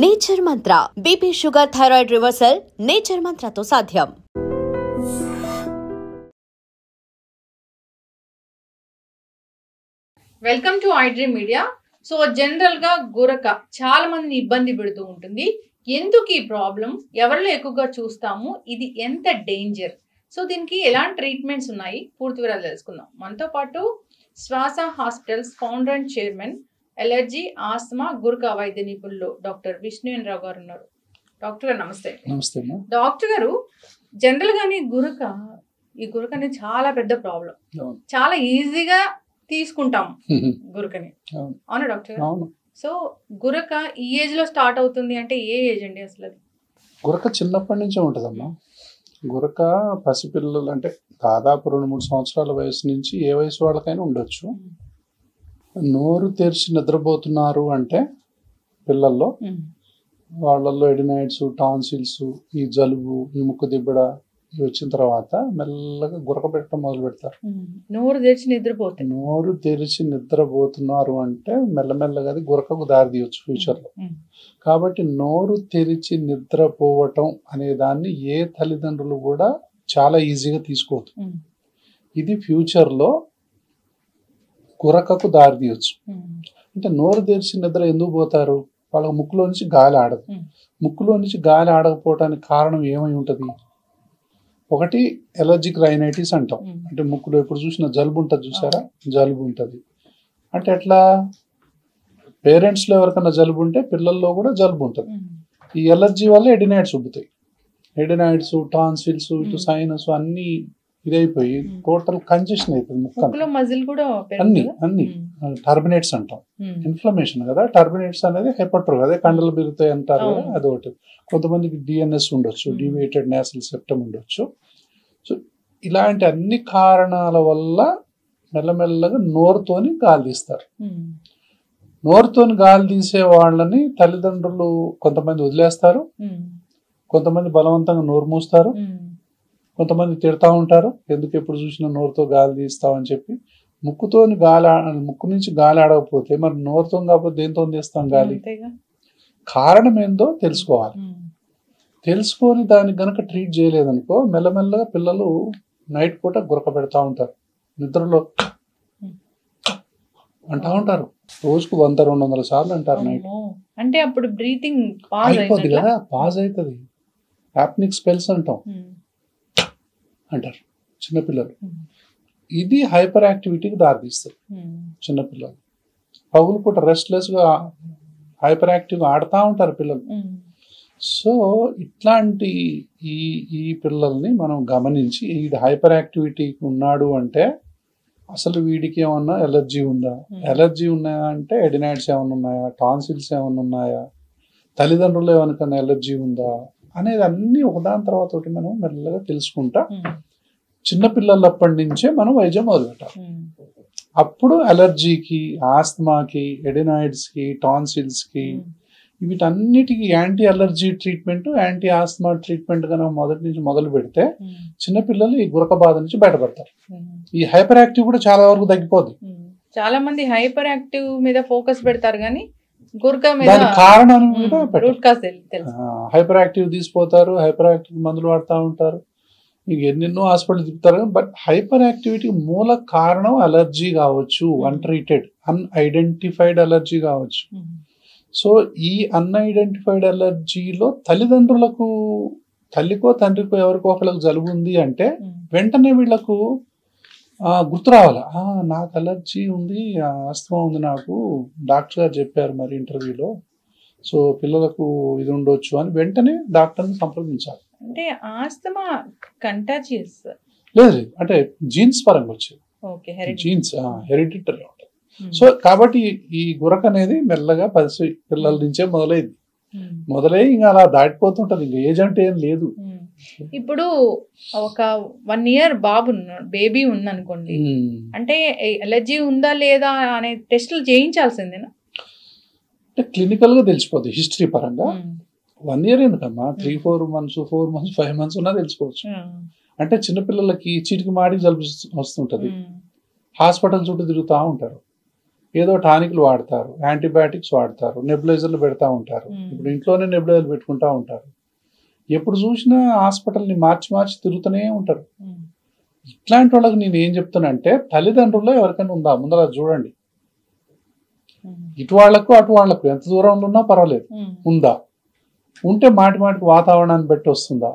Nature Mantra BP sugar thyroid reversal nature మంత్రతో సాధ్యం. Welcome to I dream media. So general గా గురక చాలా మందిని ఇబ్బంది పెడుతూ ఉంటుంది. ఎందుకు ఈ ప్రాబ్లం, ఎవరిలో ఎక్కువగా చూస్తాము, ఇది ఎంత డేంజర్, సో దీనికి ఎలాంటి ట్రీట్మెంట్స్ ఉన్నాయి, పూర్తి వివరాలు తెలుసుకుందాం. మనతో పాటు శ్వాస hospitals founder and chairman, allergy, asthma, గురక వైద్య నిపుణులు డాక్టర్ విష్ణువేంద్ర రావు గారు ఉన్నారు. డాక్టర్ గారు నమస్తే. నమస్తే. డాక్టర్ గారు, జనరల్ గానే ఈ గురక అనేది చాలా పెద్ద ప్రాబ్లం. చాలా ఈజీగా తీసుకుంటాం గురకని, అవునా డాక్టర్ గారు? సో గురక ఈ ఏజ్ లో స్టార్ట్ అవుతుంది అంటే ఏ ఏజ్ అండి అసలు? అది గురక చిన్నప్పటి నుంచే ఉంటుందమ్మా. గురక పసిపిల్లలు అంటే దాదాపు 2-3 సంవత్సరాల వయసు నుంచి ఏ వయసు వాళ్ళకైనా ఉండొచ్చు. నోరు తెరిచి నిద్రపోతున్నారు అంటే పిల్లల్లో, వాళ్ళల్లో ఎడినైడ్స్, టాన్సిల్స్, ఈ జలుబు, ఈ ముక్కు దిబ్బడ ఇవి వచ్చిన తర్వాత మెల్లగా గురక పెట్టడం మొదలు పెడతారు. నోరు తెరిచి నిద్రపోతున్నారు అంటే మెల్లమెల్లగా అది గురకకు దారి తీయొచ్చు ఫ్యూచర్లో. కాబట్టి నోరు తెరిచి నిద్రపోవటం అనే దాన్ని ఏ తల్లిదండ్రులు కూడా చాలా ఈజీగా తీసుకోవద్దు. ఇది ఫ్యూచర్లో గురకకు దారి తీయొచ్చు. అంటే నోరు తెరిచి నిద్ర ఎందుకు పోతారు? వాళ్ళ ముక్కులో నుంచి గాలి ఆడదు. ముక్కులో నుంచి గాలి ఆడకపోవటానికి కారణం ఏమై ఉంటుంది? ఒకటి ఎలర్జిక్ రైనైటిస్ అంటాం. అంటే ముక్కులో ఎప్పుడు చూసినా జలుబు ఉంటుంది, చూసారా? జలుబు ఉంటుంది. అంటే ఎట్లా? పేరెంట్స్లో ఎవరికైనా జలుబు ఉంటే పిల్లల్లో కూడా జలుబు ఉంటుంది. ఈ ఎలర్జీ వల్ల ఎడినైడ్స్ ఉబ్బుతాయి. ఎడినైడ్స్, టాన్సిల్స్, ఇటు సైనస్ అన్ని ఇదైపోయి టోటల్ కంజెషన్ అయిపోయింది. అన్ని టర్బినేట్స్ అంటాం. ఇన్ఫ్లమేషన్ కదా. టర్బినేట్స్ అనేది హెపట్రో, అదే కండలు పెరుగుతాయి అంటారు కదా, అదొకటి. కొంతమందికి డిఎన్ఎస్ ఉండొచ్చు, డివియేటెడ్ నేసల్ సెప్టమ్ ఉండొచ్చు. సో ఇలాంటి అన్ని కారణాల వల్ల మెల్లమెల్లగా నోరుతోని గాలి తీస్తారు. నోరుతోని గాలి తీసే వాళ్ళని తల్లిదండ్రులు కొంతమంది వదిలేస్తారు, కొంతమంది బలవంతంగా నోరు మూస్తారు, కొంతమంది తిడతా ఉంటారు, ఎందుకు ఎప్పుడు చూసినా నోరుతో గాలి తీస్తామని చెప్పి. ముక్కు నుంచి గాలి ఆడకపోతే మరి నోరుతో కాకపోతే దేంతో తీస్తాం గాలి? కారణం ఏందో తెలుసుకోవాలి. తెలుసుకొని దానికి గనక ట్రీట్ చేయలేదనుకో మెల్లమెల్లగా పిల్లలు నైట్ పూట గురక పెడతా ఉంటారు, నిద్రలో అంటా ఉంటారు. రోజుకు 100-200 సార్లు అంటారు నైట్. అంటే అప్పుడు బ్రీతింగ్ అయిపోద్ది కదా, పాజ్ అవుతుంది. యాప్నిక్ స్పెల్స్ అంటాం అంటారు చిన్నపిల్లలు. ఇది హైపర్ యాక్టివిటీకి దారితీస్తుంది. చిన్నపిల్లలు పగులు పూట రెస్ట్లెస్గా హైపర్ యాక్టివ్గా ఆడుతూ ఉంటారు పిల్లలు. సో ఇట్లాంటి ఈ పిల్లల్ని మనం గమనించి ఇది హైపర్ యాక్టివిటీకి ఉన్నాడు అంటే అసలు వీడికి ఏమన్నా ఎలర్జీ ఉందా, ఎలర్జీ ఉన్నాయా అంటే ఎడినైడ్స్ ఏమైనా ఉన్నాయా, టాన్సిల్స్ ఏమైనా ఉన్నాయా, తల్లిదండ్రులు ఏమైనా ఎలర్జీ ఉందా అనేది అన్ని ఒకదాని తర్వాత ఒకటి మనం మెల్లగా తెలుసుకుంటా చిన్నపిల్లలప్పటి నుంచే మనం వైద్యం మొదలుపెట్టాలి. అప్పుడు అలర్జీకి, ఆస్తమాకి, ఎడినాయిడ్స్కి, టాన్సిల్స్కి వీటన్నిటికీ anti allergy treatment, anti asthma treatment కనుక మొదటి నుంచి మొదలు పెడితే చిన్నపిల్లలు ఈ గురక బాధ నుంచి బయటపడతారు. ఈ హైపర్ యాక్టివ్ కూడా చాలా వరకు తగ్గిపోద్ది. చాలా మంది హైపర్ యాక్టివ్ మీద ఫోకస్ పెడతారు కానీ గురక మీద కారణం మీద హైపర్ యాక్టివ్ తీసిపోతారు, హైపర్ యాక్టివ్ మందులు వాడుతూ ఉంటారు, మీకు ఎన్నెన్నో హాస్పిటల్ తిప్పుతారు. బట్ హైపర్ యాక్టివిటీ మూల కారణం అలర్జీ కావచ్చు, అన్ట్రీటెడ్ అన్ఐడెంటిఫైడ్ అలర్జీ కావచ్చు. సో ఈ అన్ఐడెంటిఫైడ్ అలర్జీలో తల్లిదండ్రులకు, తల్లికో తండ్రికో ఎవరికో ఒకరికి జలుబు ఉంది అంటే వెంటనే వీళ్ళకు గుర్తు రావాలి, నాకు అలర్జీ ఉంది, ఆస్తమా ఉంది, నాకు డాక్టర్ గారు చెప్పారు మరి ఇంటర్వ్యూలో, సో పిల్లలకు ఇది ఉండొచ్చు అని వెంటనే డాక్టర్ని సంప్రదించాలి. అంటే ఆస్తమా కంటాజియస్ లేదు, అంటే జీన్స్ పరంగా వచ్చేది. జీన్స్ హెరిడిటరీ ఉంటుంది. సో కాబట్టి ఈ గురక అనేది మెల్లగా పిల్లల నుంచే మొదలై ఇంకా అలా దాటిపోతుంటది. ఇంకా ఏజ్ అంటే ఏం లేదు. ఇప్పుడు ఒక 1 year బేబీ ఉందనుకోండి, అంటే ఎలర్జీ ఉందా లేదా అనే టెస్టులు చేయించాల్సిందేనా? అంటే క్లినికల్ గా తెలిసిపోద్ది హిస్టరీ పరంగా. 1 year ఎందుకమ్మా, 3-4 months, 4 months, 5 months ఉన్నా తెలుసుకోవచ్చు. అంటే చిన్నపిల్లలకి చీటికి మాడి జలుబు వస్తుంటది, హాస్పిటల్ చుట్టూ తిరుగుతూ ఉంటారు. ఏదో టానిక్లు వాడతారు, యాంటీబయాటిక్స్ వాడతారు, నెబులైజర్లు పెడతా ఉంటారు. ఇప్పుడు ఇంట్లోనే నెబులైజర్లు పెట్టుకుంటా ఉంటారు. ఎప్పుడు చూసినా హాస్పిటల్ని మార్చి మార్చి తిరుగుతూనే ఉంటారు. ఇట్లాంటి వాళ్ళకి నేను ఏం చెప్తానంటే, తల్లిదండ్రుల్లో ఎవరికైనా ఉందా ముందర చూడండి. ఇటు వాళ్లకు అటు వాళ్లకు ఎంత దూరంలో ఉన్నా పర్వాలేదు, ఉందా? ఉంటే మాటి మాటికి వాతావరణాన్ని బట్టి వస్తుందా?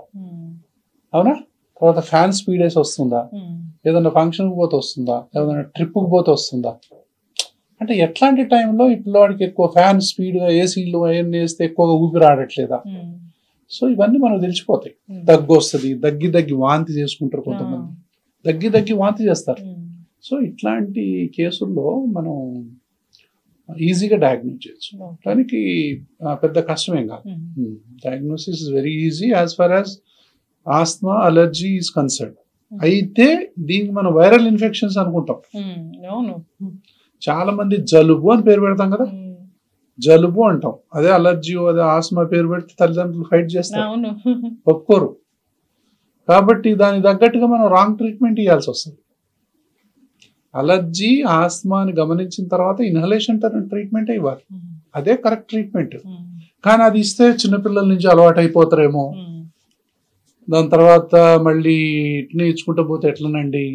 అవునా? తర్వాత ఫ్యాన్ స్పీడ్ వేసి వస్తుందా? ఏదైనా ఫంక్షన్కి పోతే వస్తుందా? ఏదైనా ట్రిప్కి పోతే వస్తుందా? అంటే ఎట్లాంటి టైంలో ఈ పిల్లవాడికి ఎక్కువ ఫ్యాన్ స్పీడ్గా ఏసీలు అవన్నీ వేస్తే ఎక్కువగా ఊపిరి ఆడట్లేదా? సో ఇవన్నీ మనకు తెలిసిపోతాయి. దగ్గు వస్తుంది, దగ్గి వాంతి చేసుకుంటారు, కొంతమంది దగ్గి వాంతి చేస్తారు. సో ఇట్లాంటి కేసుల్లో మనం ఈజీగా డయాగ్నోస్ చేయొచ్చు. దానికి పెద్ద కష్టమేం కాదు. Diagnosis is very easy as far as asthma allergy is concern. అయితే దీనికి మనం వైరల్ ఇన్ఫెక్షన్స్ అనుకుంటాం. చాలా మంది జలుబు అని పేరు పెడతాం కదా, జలుబు అంటాం. అదే అలర్జీ అదే ఆస్మా పేరు పెడితే తల్లిదండ్రులు ఫైట్ చేస్తారు, ఒప్పుకోరు. కాబట్టి దానికి తగ్గట్టుగా మనం రాంగ్ ట్రీట్మెంట్ ఇవ్వాల్సి వస్తుంది. అలర్జీ ఆస్మాని గమనించిన తర్వాత ఇన్హలేషన్ ట్రీట్మెంటే ఇవ్వాలి, అదే కరెక్ట్ ట్రీట్మెంట్. కానీ అది ఇస్తే చిన్నపిల్లల నుంచి అలవాటు అయిపోతారేమో, దాని తర్వాత మళ్ళీ ఇట్నే ఇచ్చుకుంటూ పోతే ఎట్లనండి?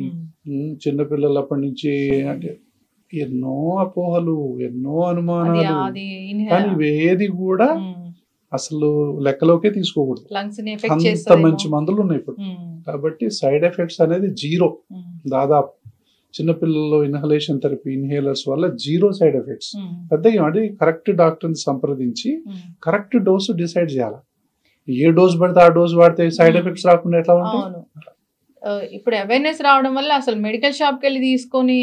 చిన్నపిల్లలు అప్పటి నుంచి అంటే ఎన్నో అపోహలు, ఎన్నో అనుమానాలు, కానీ ఇవేది కూడా అసలు లెక్కలోకే తీసుకోకూడదు. అంత మంచి మందులు ఉన్నాయి ఇప్పుడు. కాబట్టి సైడ్ ఎఫెక్ట్స్ అనేది జీరో దాదాపు. చిన్నపిల్లల్లో ఇన్హలేషన్ థెరపీ ఇన్హేలర్స్ వల్ల జీరో సైడ్ ఎఫెక్ట్స్. పెద్దగా అంటే కరెక్ట్ డాక్టర్ని సంప్రదించి కరెక్ట్ డోసు డిసైడ్ చేయాలి. ఏ డోస్ పడితే ఆ డోస్ వాడితే సైడ్ ఎఫెక్ట్స్ రాకుండా ఎట్లా ఉంటాయి? ఇప్పుడు అవేర్నెస్ రావడం వల్ల అసలు మెడికల్ షాప్ కి వెళ్ళి తీసుకొని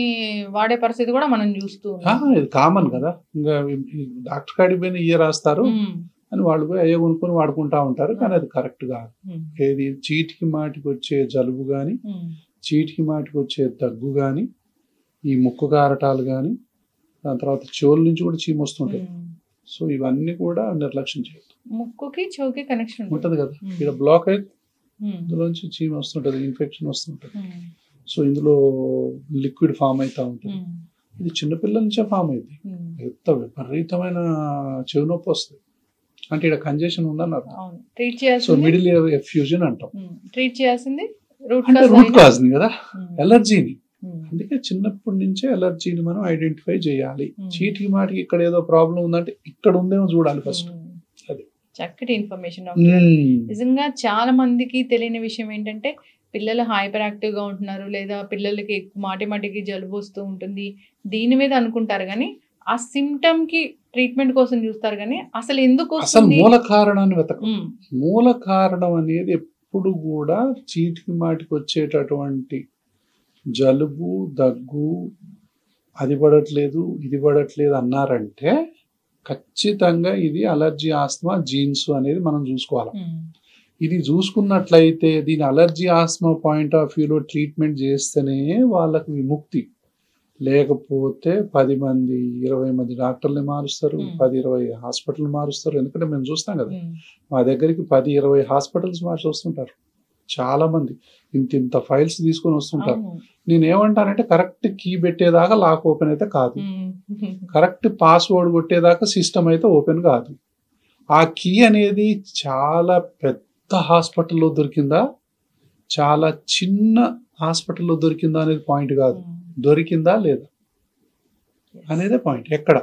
వాడే పరిస్థితి కూడా మనం చూస్తూ ఇది కామన్ కదా. ఇంకా డాక్టర్ కాడికి పోయిన ఇయే రాస్తారు అని వాళ్ళు పోయి అయ్యే కొనుక్కొని వాడుకుంటా ఉంటారు. కానీ అది కరెక్ట్ కాదు. ఏది చీటికి మాటికి వచ్చే జలుబు కానీ, చీటికి మాటికి వచ్చే దగ్గు కానీ, ఈ ముక్కు కారటాలు కానీ, దాని తర్వాత చెవుల నుంచి కూడా చీమ వస్తుంటాయి. సో ఇవన్నీ కూడా నిర్లక్ష్యం చేయదు. ముక్కుకి చెవుకి కనెక్షన్ ఉంటుంది కదా, ఇక్కడ బ్లాక్ అయితే ఇందులోంచి చీమ వస్తుంటది, ఇన్ఫెక్షన్ వస్తుంటది. సో ఇందులో లిక్విడ్ ఫామ్ అవుతా ఉంటుంది. ఇది చిన్నపిల్లల నుంచే ఫామ్ అయింది. ఎంత విపరీతమైన చెవి నొప్పి వస్తుంది అంటే ఇక్కడ కంజెషన్ ఉందన్నారు. సో మిడిల్ ఇయర్ ఎఫ్యూజన్ అంటాం. ట్రీట్ చేయాల్సింది రూట్ కాజ్ ని కదా, ఎలర్జీని. అందుకే చిన్నప్పటి నుంచే ఎలర్జీని మనం ఐడెంటిఫై చేయాలి. చీటికి మాటికి ఇక్కడ ఏదో ప్రాబ్లం ఉందంటే ఇక్కడ ఉందేమో చూడాలి ఫస్ట్. అది చక్కటి ఇన్ఫర్మేషన్. నిజంగా చాలా మందికి తెలియని విషయం ఏంటంటే, పిల్లలు హైపర్ యాక్టివ్ గా ఉంటున్నారు, లేదా పిల్లలకి మాటిమాటికి జలుబు వస్తూ ఉంటుంది, దీని మీద అనుకుంటారు కానీ ఆ సిమ్టమ్ కి ట్రీట్మెంట్ కోసం చూస్తారు. కానీ అసలు ఎందుకు అసలు మూల కారణాన్ని వెతకం. మూల కారణం అనేది ఎప్పుడు కూడా చీటికి మాటికి వచ్చేటటువంటి జలుబు దగ్గు అది పడట్లేదు ఇది పడట్లేదు అన్నారంటే ఖచ్చితంగా ఇది అలర్జీ ఆస్మా జీన్స్ అనేది మనం చూసుకోవాలి. ఇది చూసుకున్నట్లయితే దీని అలర్జీ ఆస్మా పాయింట్ ఆఫ్ వ్యూలో ట్రీట్మెంట్ చేస్తేనే వాళ్ళకు విముక్తి. లేకపోతే 10 మంది 20 మంది డాక్టర్ని మారుస్తారు, 10-20 హాస్పిటల్ మారుస్తారు. ఎందుకంటే మేము చూస్తాం కదా, మా దగ్గరికి 10-20 హాస్పిటల్స్ మార్చి వస్తుంటారు చాలా మంది. ఇంత ఫైల్స్ తీసుకొని వస్తుంటారు. నేనేమంటానంటే కరెక్ట్ కీ పెట్టేదాకా లాక్ ఓపెన్ అయితే కాదు, కరెక్ట్ పాస్వర్డ్ కొట్టేదాకా సిస్టమ్ అయితే ఓపెన్ కాదు. ఆ కీ అనేది చాలా పెద్ద హాస్పిటల్లో దొరికిందా చాలా చిన్న హాస్పిటల్లో దొరికిందా అనేది పాయింట్ కాదు, దొరికిందా లేదా అనేదే పాయింట్. ఎక్కడ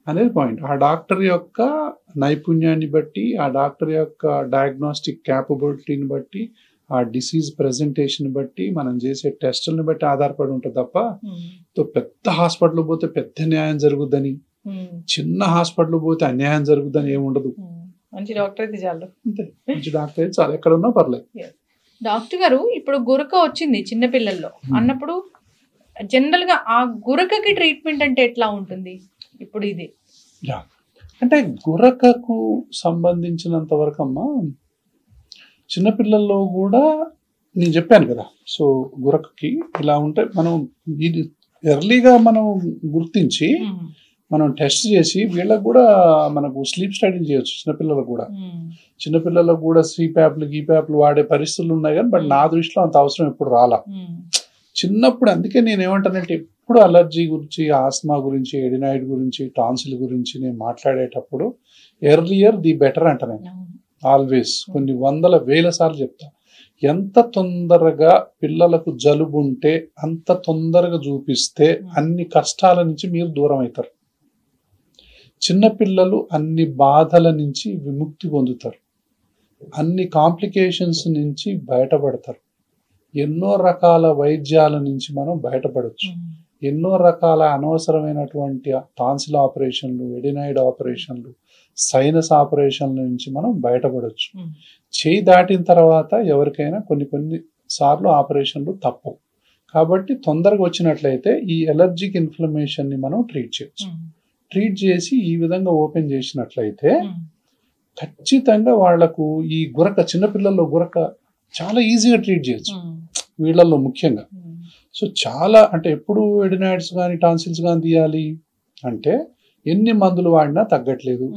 అనేది పాయింట్. ఆ డాక్టర్ యొక్క నైపుణ్యాన్ని బట్టి, ఆ డాక్టర్ యొక్క డయాగ్నోస్టిక్ క్యాపబిలిటీని బట్టి, ఆ డిసీజ్ ప్రెజెంటేషన్ బట్టి, మనం చేసే టెస్టులను బట్టి ఆధారపడి ఉంటుంది తప్ప పెద్ద హాస్పిటల్ పోతే పెద్ద న్యాయం జరుగుద్దని, చిన్న హాస్పిటల్ పోతే అన్యాయం జరుగుద్దని ఏముండదు. మంచి డాక్టర్ అయితే చాలు, అంతే. మంచి డాక్టర్ అయితే చాలు, ఎక్కడ ఉన్నా పర్లేదు. డాక్టర్ గారు, ఇప్పుడు గురక వచ్చింది చిన్నపిల్లల్లో అన్నప్పుడు జనరల్ గా ఆ గురకకి ట్రీట్మెంట్ అంటే ఎట్లా ఉంటుంది? ఇప్పుడు ఇది అంటే గురకకు సంబంధించినంత వరకు అమ్మా, చిన్నపిల్లల్లో కూడా నేను చెప్పాను కదా. సో గురకకి ఇలా ఉంటే మనం ఇది ఎర్లీగా మనం గుర్తించి మనం టెస్ట్ చేసి వీళ్ళకి కూడా మనకు స్లీప్ స్టడీలు చేయొచ్చు. చిన్నపిల్లలకు కూడా సిప్యాప్లు గీప్యాప్లు వాడే పరిస్థితులు ఉన్నాయి కానీ బట్ నా దృష్టిలో అంత అవసరం ఎప్పుడు రాలా చిన్నప్పుడు. అందుకే నేను ఏమంటానంటే ఎప్పుడు అలర్జీ గురించి, ఆస్మా గురించి, ఎడినాయిడ్ గురించి, టాన్సిల్ గురించి నేను మాట్లాడేటప్పుడు ఎర్లియర్ ది బెటర్ అంట నేను ఆల్వేస్. కొన్ని వందల వేల సార్లు చెప్తా. ఎంత తొందరగా పిల్లలకు జలుబు ఉంటే అంత తొందరగా చూపిస్తే అన్ని కష్టాల నుంచి మీరు దూరం అవుతారు. చిన్నపిల్లలు అన్ని బాధల నుంచి విముక్తి పొందుతారు, అన్ని కాంప్లికేషన్స్ నుంచి బయటపడతారు, ఎన్నో రకాల వైద్యాల నుంచి మనం బయటపడవచ్చు, ఎన్నో రకాల అనవసరమైనటువంటి టాన్సిల్ ఆపరేషన్లు, ఎడినాయిడ్ ఆపరేషన్లు, సైనస్ ఆపరేషన్ల నుంచి మనం బయటపడవచ్చు. చేయి దాటిన తర్వాత ఎవరికైనా కొన్ని సార్లు ఆపరేషన్లు తప్పవు. కాబట్టి తొందరగా వచ్చినట్లయితే ఈ ఎలర్జిక్ ఇన్ఫ్లమేషన్ ని మనం ట్రీట్ చేయొచ్చు. ట్రీట్ చేసి ఈ విధంగా ఓపెన్ చేసినట్లయితే ఖచ్చితంగా వాళ్లకు ఈ గురక, చిన్నపిల్లల్లో గురక చాలా ఈజీగా ట్రీట్ చేయొచ్చు వీళ్ళల్లో ముఖ్యంగా. సో చాలా అంటే ఎప్పుడు ఎడినాయిడ్స్ కానీ టాన్సిల్స్ కానీ తీయాలి అంటే ఎన్ని మందులు వాడినా తగ్గట్లేదు.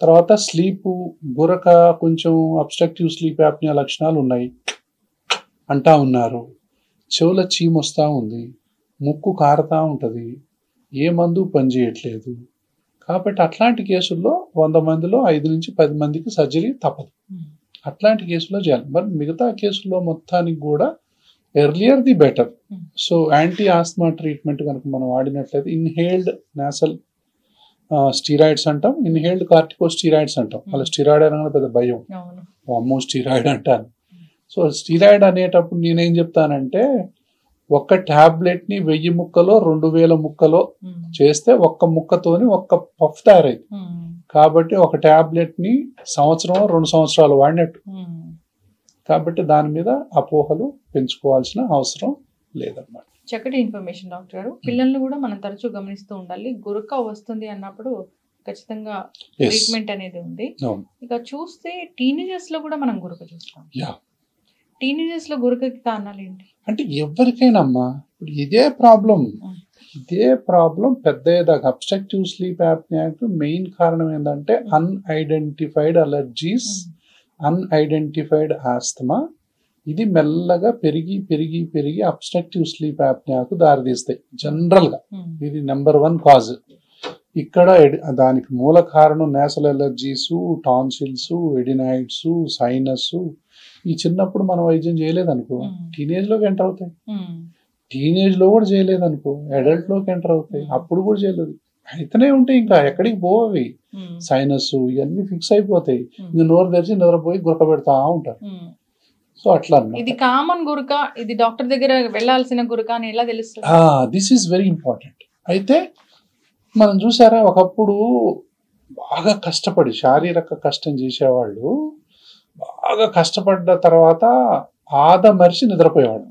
తర్వాత స్లీపు, గురక, కొంచెం అబ్స్ట్రక్టివ్ స్లీప్ యాప్నియా లక్షణాలు ఉన్నాయి అంటా ఉన్నారు, చెవుల చీమ వస్తూ ఉంది, ముక్కు కారుతూ ఉంటుంది, ఏ మందు పనిచేయట్లేదు. కాబట్టి అట్లాంటి కేసుల్లో 100 మందిలో 5 నుంచి 10 మందికి సర్జరీ తప్పదు. అట్లాంటి కేసులో చేయాలి. మరి మిగతా కేసుల్లో మొత్తానికి కూడా earlier the better. So anti asthma treatment కనుక మనం వాడినట్లయితే ఇన్హేల్డ్ నాసల్ స్టీరాయిడ్స్ అంటాం, ఇన్హేల్డ్ కార్టికో స్టీరాయిడ్స్ అంటాం. అలా స్టీరాయిడ్ అనగా పెద్ద భయం, అమ్మో స్టీరాయిడ్ అంటాను. సో స్టీరాయిడ్ అనేటప్పుడు నేనేం చెప్తానంటే ఒక్క టాబ్లెట్ ని 1000 ముక్కలో 2000 ముక్కలో చేస్తే ఒక్క ముక్కతోని ఒక్క పఫ్ తయారైంది. కాబట్టి ఒక టాబ్లెట్ ని 1-2 సంవత్సరాలు వాడినట్టు. కాబట్టి దాని మీద అపోహలు పెంచుకోవాల్సిన అవసరం లేదన్నమాట. చక్కటి ఇన్ఫర్మేషన్ డాక్టర్ గారు. పిల్లల్ని కూడా మనం తరచూ గమనిస్తూ ఉండాలి. గురక వస్తుంది అన్నప్పుడు ఖచ్చితంగా ట్రీట్మెంట్ అనేది ఉంది. ఇక చూస్తే టీనేజర్స్ లో కూడా మనం గురక చూస్తాం. టీనేజర్స్ లో గురకకి కారణాలు ఏంటి అంటే ఎవరికైనా అమ్మా ఇప్పుడు ఇదే ప్రాబ్లం పెద్దయ్యేదాకా అబ్స్ట్రక్టివ్ స్లీప్ యాప్నియాకు మెయిన్ కారణం ఏంటంటే అన్ఐడెంటిఫైడ్ అలర్జీస్, అన్ఐడెంటిఫైడ్ ఆస్తమా. ఇది మెల్లగా పెరిగి పెరిగి పెరిగి అబ్స్ట్రక్టివ్ స్లీప్ యాప్నియాకు దారితీస్తాయి జనరల్గా. ఇది నెంబర్ 1 కాజ్. ఇక్కడ దానికి మూల కారణం nasal allergies, tonsils, adenoids, sinus. ఈ చిన్నప్పుడు మనం వైద్యం చేయలేదనుకో టీనేజ్ లోకి ఎంటర్ అవుతాయి, టీనేజ్ లో కూడా చేయలేదనుకో అడల్ట్ లోకి ఎంటర్ అవుతాయి, అప్పుడు కూడా చేయలేదు, అయితేనే ఉంటాయి, ఇంకా ఎక్కడికి పోవి. సైనస్ ఇవన్నీ ఫిక్స్ అయిపోతాయి, ఇంకా నోరు తెరిచి నిద్రపోయి గురక పెడతా ఉంటారు. సో అట్లా ఇది కామన్ గురక, ఇది డాక్టర్ దగ్గర వెళ్ళాల్సిన గురక అని ఎలా తెలుస్తుంది? This is very important. అయితే మనం చూసారా ఒకప్పుడు బాగా కష్టపడి శారీరక కష్టం చేసేవాళ్ళు బాగా కష్టపడ్డ తర్వాత మరిచి నిద్రపోయేవాడు.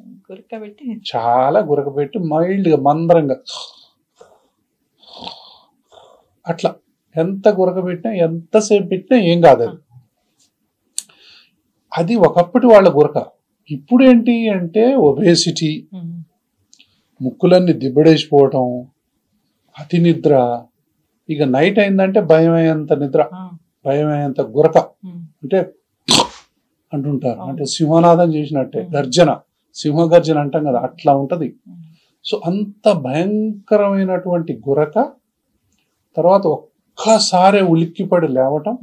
చాలా గురక పెట్టి మైల్డ్గా మందరంగా అట్లా ఎంత గురక పెట్టినా ఎంతసేపు పెట్టినా ఏం కాదు. అది ఒకప్పటి వాళ్ళ గురక. ఇప్పుడు ఏంటి అంటే ఒబేసిటీ, ముక్కులన్నీ దిబ్బడేసిపోవటం, అతి నిద్ర, ఇక నైట్ అయిందంటే భయమయ్యేంత నిద్ర, భయమయ్యేంత గురక. అంటే అంటుంటారు, అంటే సింహనాదం చేసినట్టే గర్జన, సింహగర్జన అంటాం కదా, అట్లా ఉంటది. సో అంత భయంకరమైనటువంటి గురక. తర్వాత ఒక్కసారి ఉలిక్కిపడి లేవటం,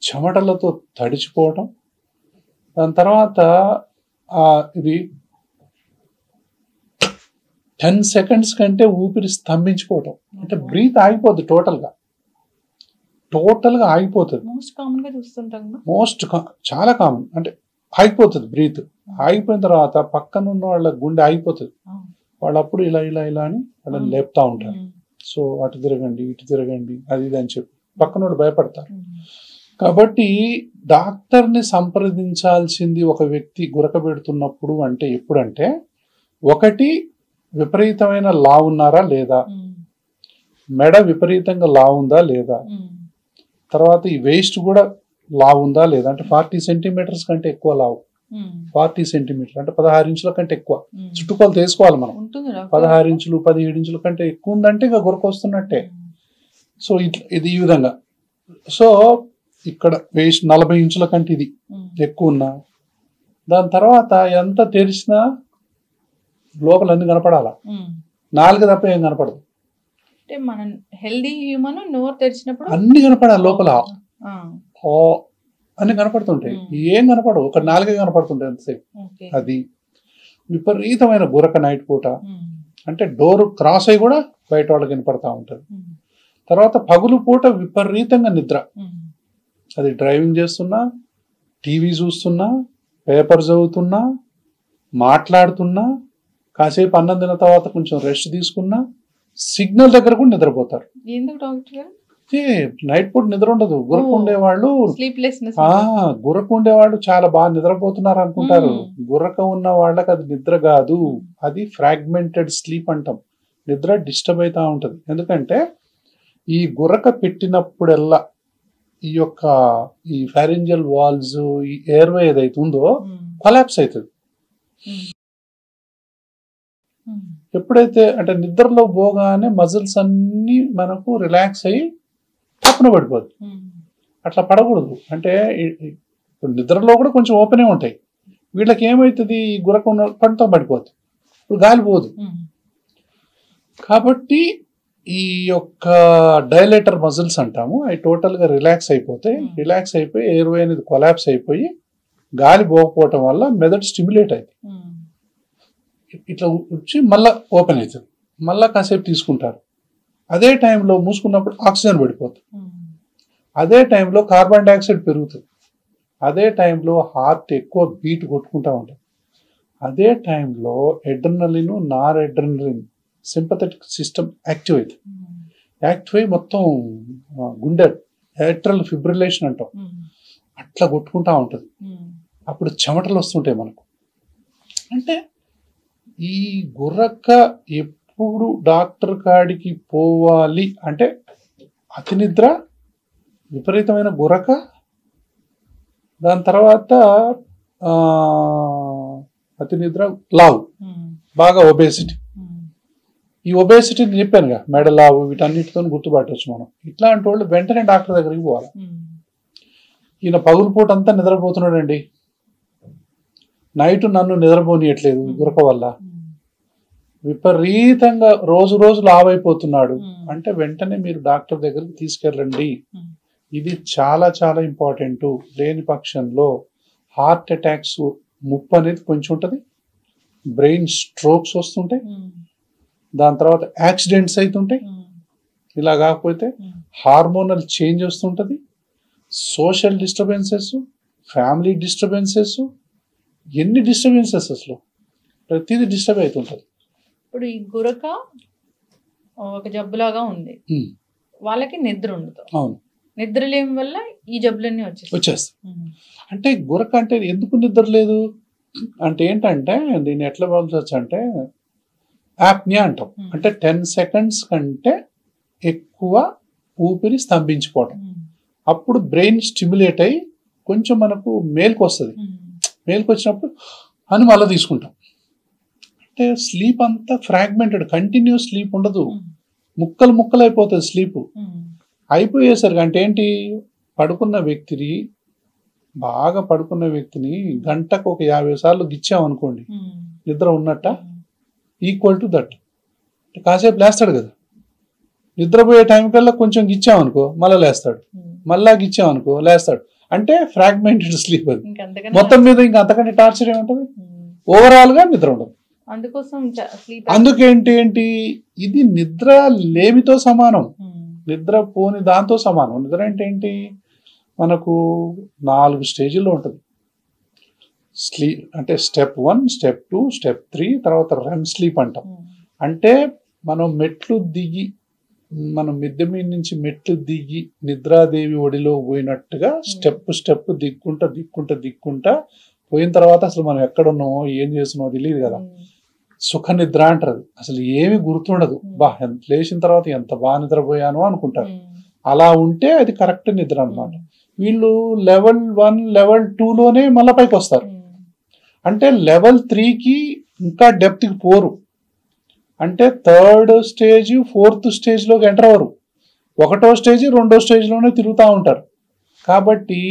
చెమటలతో తడిచిపోవటం, దాని తర్వాత ఇది 10 సెకండ్స్ కంటే ఊపిరి స్తంభించిపోవటం, అంటే బ్రీత్ ఆగిపోద్ది, టోటల్గా ఆగిపోతుంది. చాలా కామన్, అంటే ఆగిపోతుంది బ్రీత్. ఆగిపోయిన తర్వాత పక్కన ఉన్న వాళ్ళ గుండె ఆగిపోతుంది. వాళ్ళు అప్పుడు ఇలా ఇలా ఇలా అని వాళ్ళని లేపుతా ఉంటారు. సో అటు తిరగండి, ఇటు తిరగండి, అది ఇది అని చెప్పి పక్కన వాళ్ళు భయపడతారు. కాబట్టి డాక్టర్ని సంప్రదించాల్సింది ఒక వ్యక్తి గురక పెడుతున్నప్పుడు అంటే ఎప్పుడంటే, ఒకటి విపరీతమైన లా ఉన్నారా లేదా, మెడ విపరీతంగా లా ఉందా లేదా, తర్వాత ఈ వేస్ట్ కూడా లా ఉందా లేదా, అంటే 40 సెంటీమీటర్స్ కంటే ఎక్కువ లావు, 40 సెంటీమీటర్ అంటే 16 ఇంచుల కంటే ఎక్కువ చుట్టుకొలత వేసుకోవాలి మనం. 16 ఇంచులు 17 ఇంచుల కంటే ఎక్కువ ఉందంటే ఇక గురక వస్తున్నట్టే. సో ఇది ఈ విధంగా. సో ఇక్కడ వేస్ట్ 40 ఇంచుల కంటే ఇది ఎక్కువ ఉన్నా, దాని తర్వాత ఎంత తెరిచినా లోపల అన్ని కనపడాలా, నాలుగు తప్ప ఏం కనపడదు. అంటే మనం హెల్దీ హ్యూమన్ నోరు తెరిచినప్పుడు అన్ని కనపడాలి లోపల, ఓ అన్ని కనపడుతుంటాయి. ఏం కనపడవు, ఒక నాలుగే కనపడుతుంటాయి అంతసేపు. అది విపరీతమైన గురక నైట్ పూట, అంటే డోర్ క్రాస్ అయ్యి కూడా బయట వాళ్ళకి వినపడతా ఉంటుంది. తర్వాత పగులు పూట విపరీతంగా నిద్ర, అది డ్రైవింగ్ చేస్తున్నా, టీవీ చూస్తున్నా, పేపర్ చదువుతున్నా, మాట్లాడుతున్నా, కాసేపు అన్నం తిన్న తర్వాత కొంచెం రెస్ట్ తీసుకున్నా, సిగ్నల్ దగ్గర కూడా నిద్రపోతారు. ఎందుకు డాక్టర్? నైట్ పూట నిద్ర ఉండదు. గురక ఉండేవాళ్ళు, గురక ఉండేవాళ్ళు చాలా బాగా నిద్రపోతున్నారు అనుకుంటారు. గురక ఉన్న వాళ్ళకి అది నిద్ర కాదు, అది ఫ్రాగ్మెంటెడ్ స్లీప్ అంటాం. నిద్ర డిస్టర్బ్ అవుతా ఉంటది. ఎందుకంటే ఈ గురక పెట్టినప్పుడల్లా ఈ ఫారింజియల్ వాల్స్, ఈ ఎయిర్వే ఏదైతే ఉందో కొలాప్స్ అవుతుంది. ఎప్పుడైతే అంటే నిద్రలో పోగానే మజిల్స్ అన్ని మనకు రిలాక్స్ అయ్యి తప్పున పడిపోదు. అట్లా పడకూడదు. అంటే నిద్రలో కూడా కొంచెం ఓపెనే ఉంటాయి. వీళ్ళకి ఏమవుతుంది, ఈ గురక ఉన్న పంటతో పడిపోతుంది, ఇప్పుడు గాలి పోదు. కాబట్టి ఈ యొక్క డైలేటర్ మజిల్స్ అంటాము, అవి టోటల్గా రిలాక్స్ అయిపోతాయి. రిలాక్స్ అయిపోయి ఎయిర్వే అనేది కొలాప్స్ అయిపోయి గాలి పోకపోవటం వల్ల మెదడు స్టిమ్యులేట్ అవుతుంది. ఇట్లా వచ్చి మళ్ళీ ఓపెన్ అవుతుంది. మళ్ళీ కాసేపు తీసుకుంటారు. అదే టైంలో మూసుకున్నప్పుడు ఆక్సిజన్ పడిపోతుంది. అదే టైంలో కార్బన్ డైఆక్సైడ్ పెరుగుతుంది. అదే టైంలో హార్ట్ ఎక్కువ బీట్ కొట్టుకుంటూ ఉంటుంది. అదే టైంలో ఎడ్రినలిన్, నార్ ఎడ్రినలిన్, సింపథెటిక్ సిస్టమ్ యాక్టివ్ అవుతుంది. యాక్టివ్ అయ్యి మొత్తం గుండె ఏట్రల్ ఫిబ్రిలేషన్ అంటాం, అట్లా కొట్టుకుంటా ఉంటుంది. అప్పుడు చెమటలు వస్తుంటాయి మనకు. అంటే ఈ గుర్రక ఎప్పుడు డాక్టర్ కాడికి పోవాలి అంటే అతి నిద్ర, విపరీతమైన గురక, దాని తర్వాత అతి నిద్ర, లావు, బాగా ఒబేసిటీ. ఈ ఒబేసిటీని చెప్పానుగా, మెడ లావు, వీటన్నిటితో గుర్తుపట్టవచ్చు మనం. ఇట్లాంటి వాళ్ళు వెంటనే డాక్టర్ దగ్గరికి పోవాలి. ఈయన పగులు పూట అంతా నిద్రపోతున్నాడండి, నైట్ నన్ను నిద్రపోనియట్లేదు గురక వల్ల, విపరీతంగా రోజు రోజు లావు అయిపోతున్నాడు అంటే వెంటనే మీరు డాక్టర్ దగ్గరికి తీసుకెళ్ళండి. ఇది చాలా చాలా ఇంపార్టెంట్. లేని పక్షంలో హార్ట్ అటాక్స్ ముప్పు అనేది కొంచెం ఉంటుంది, బ్రెయిన్ స్ట్రోక్స్ వస్తుంటాయి, దాని తర్వాత యాక్సిడెంట్స్ అవుతుంటాయి. ఇలా కాకపోతే హార్మోనల్ చేంజ్ వస్తుంటుంది, సోషల్ డిస్టర్బెన్సెస్, ఫ్యామిలీ డిస్టర్బెన్సెస్, ఎన్ని డిస్టర్బెన్సెస్ అసలు ప్రతిదీ డిస్టర్బ్ అవుతుంటుంది. ఇప్పుడు ఈ గురక ఒక జబ్బులాగా ఉంది, వాళ్ళకి నిద్ర ఉండదు. అవును, నిద్ర లేని వల్ల ఈ జబ్బులన్నీ వచ్చేస్తాయి. అంటే గురక అంటే ఎందుకు నిద్ర లేదు అంటే ఏంటంటే దీన్ని ఎట్లా భావించవచ్చు అంటే యాప్నియా అంటాం. అంటే 10 seconds కంటే ఎక్కువ ఊపిరి స్తంభించిపోవడం. అప్పుడు బ్రెయిన్ స్టిమ్యులేట్ అయ్యి కొంచెం మనకు మేలుకు వస్తుంది. మేలుకు వచ్చినప్పుడు అని మళ్ళీ తీసుకుంటాం. అంటే స్లీప్ అంతా ఫ్రాగ్మెంటెడ్, కంటిన్యూస్ స్లీప్ ఉండదు, ముక్కలు ముక్కలు అయిపోతుంది స్లీప్. అయిపోయేసరికి అంటే ఏంటి, బాగా పడుకున్న వ్యక్తిని గంటకు ఒక 50 సార్లు గిచ్చామనుకోండి, నిద్ర ఉన్నట్ట ఈక్వల్ టు దట్. కాసేపు లేస్తాడు కదా, నిద్రపోయే టైం కల్లా కొంచెం గిచ్చామనుకో మళ్ళీ లేస్తాడు, మళ్ళా గిచ్చామనుకో లేస్తాడు. అంటే ఫ్రాగ్మెంటెడ్ స్లీప్. అది మొత్తం మీద ఇంకా అంతకంటే టార్చర్ ఏముంటుంది, ఓవరాల్ గా నిద్ర ఉండదు. అందుకేంటి ఇది నిద్ర లేమితో సమానం, నిద్ర పోని దాంతో సమానం. నిద్ర అంటే ఏంటి, మనకు 4 స్టేజ్లో ఉంటుంది స్లీప్. అంటే స్టెప్ 1, స్టెప్ 2, స్టెప్ 3, తర్వాత రెమ్ స్లీప్ అంటాం. అంటే మనం మిద్దె మీద నుంచి మెట్లు దిగి నిద్రాదేవి ఒడిలో పోయినట్టుగా స్టెప్ దిక్కుంటా పోయిన తర్వాత అసలు మనం ఎక్కడున్నామో ఏం చేస్తున్నామో తెలియదు కదా, సుఖ నిద్ర అంటారు. అసలు ఏమి గుర్తుండదు, లేచిన తర్వాత ఎంత బాగా నిద్రపోయానో అనుకుంటారు. అలా ఉంటే అది కరెక్ట్ నిద్ర అన్నమాట. వీళ్ళు లెవెల్ 1, లెవెల్ 2లోనే మళ్ళీ పైకి వస్తారు. అంటే లెవెల్ 3కి ఇంకా డెప్త్కి పోరు. అంటే 3rd స్టేజ్ 4th స్టేజ్లోకి ఎంటర్ అవ్వరు. 1వ స్టేజ్ 2వ స్టేజ్లోనే తిరుగుతూ ఉంటారు. కాబట్టి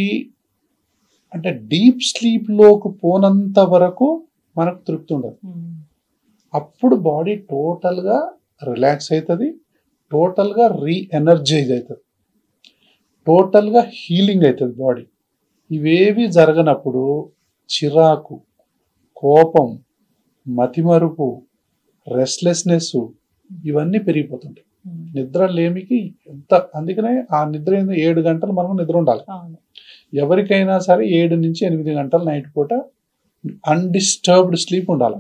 అంటే డీప్ స్లీప్లోకి పోనంత వరకు మనకు తృప్తి ఉండదు. అప్పుడు బాడీ టోటల్గా రిలాక్స్ అవుతుంది, టోటల్గా రీఎనర్జైజ్ అవుతుంది, టోటల్గా హీలింగ్ అవుతుంది బాడీ. ఇవేవి జరగనప్పుడు చిరాకు, కోపం, మతిమరుపు, రెస్ట్లెస్నెస్ ఇవన్నీ పెరిగిపోతుంటాయి. నిద్ర లేమికి ఎంత, అందుకనే ఆ నిద్ర 7 గంటలు మనకు నిద్ర ఉండాలి. ఎవరికైనా సరే 7 నుంచి 8 గంటలు నైట్ పూట అన్డిస్టర్బ్డ్ స్లీప్ ఉండాలి,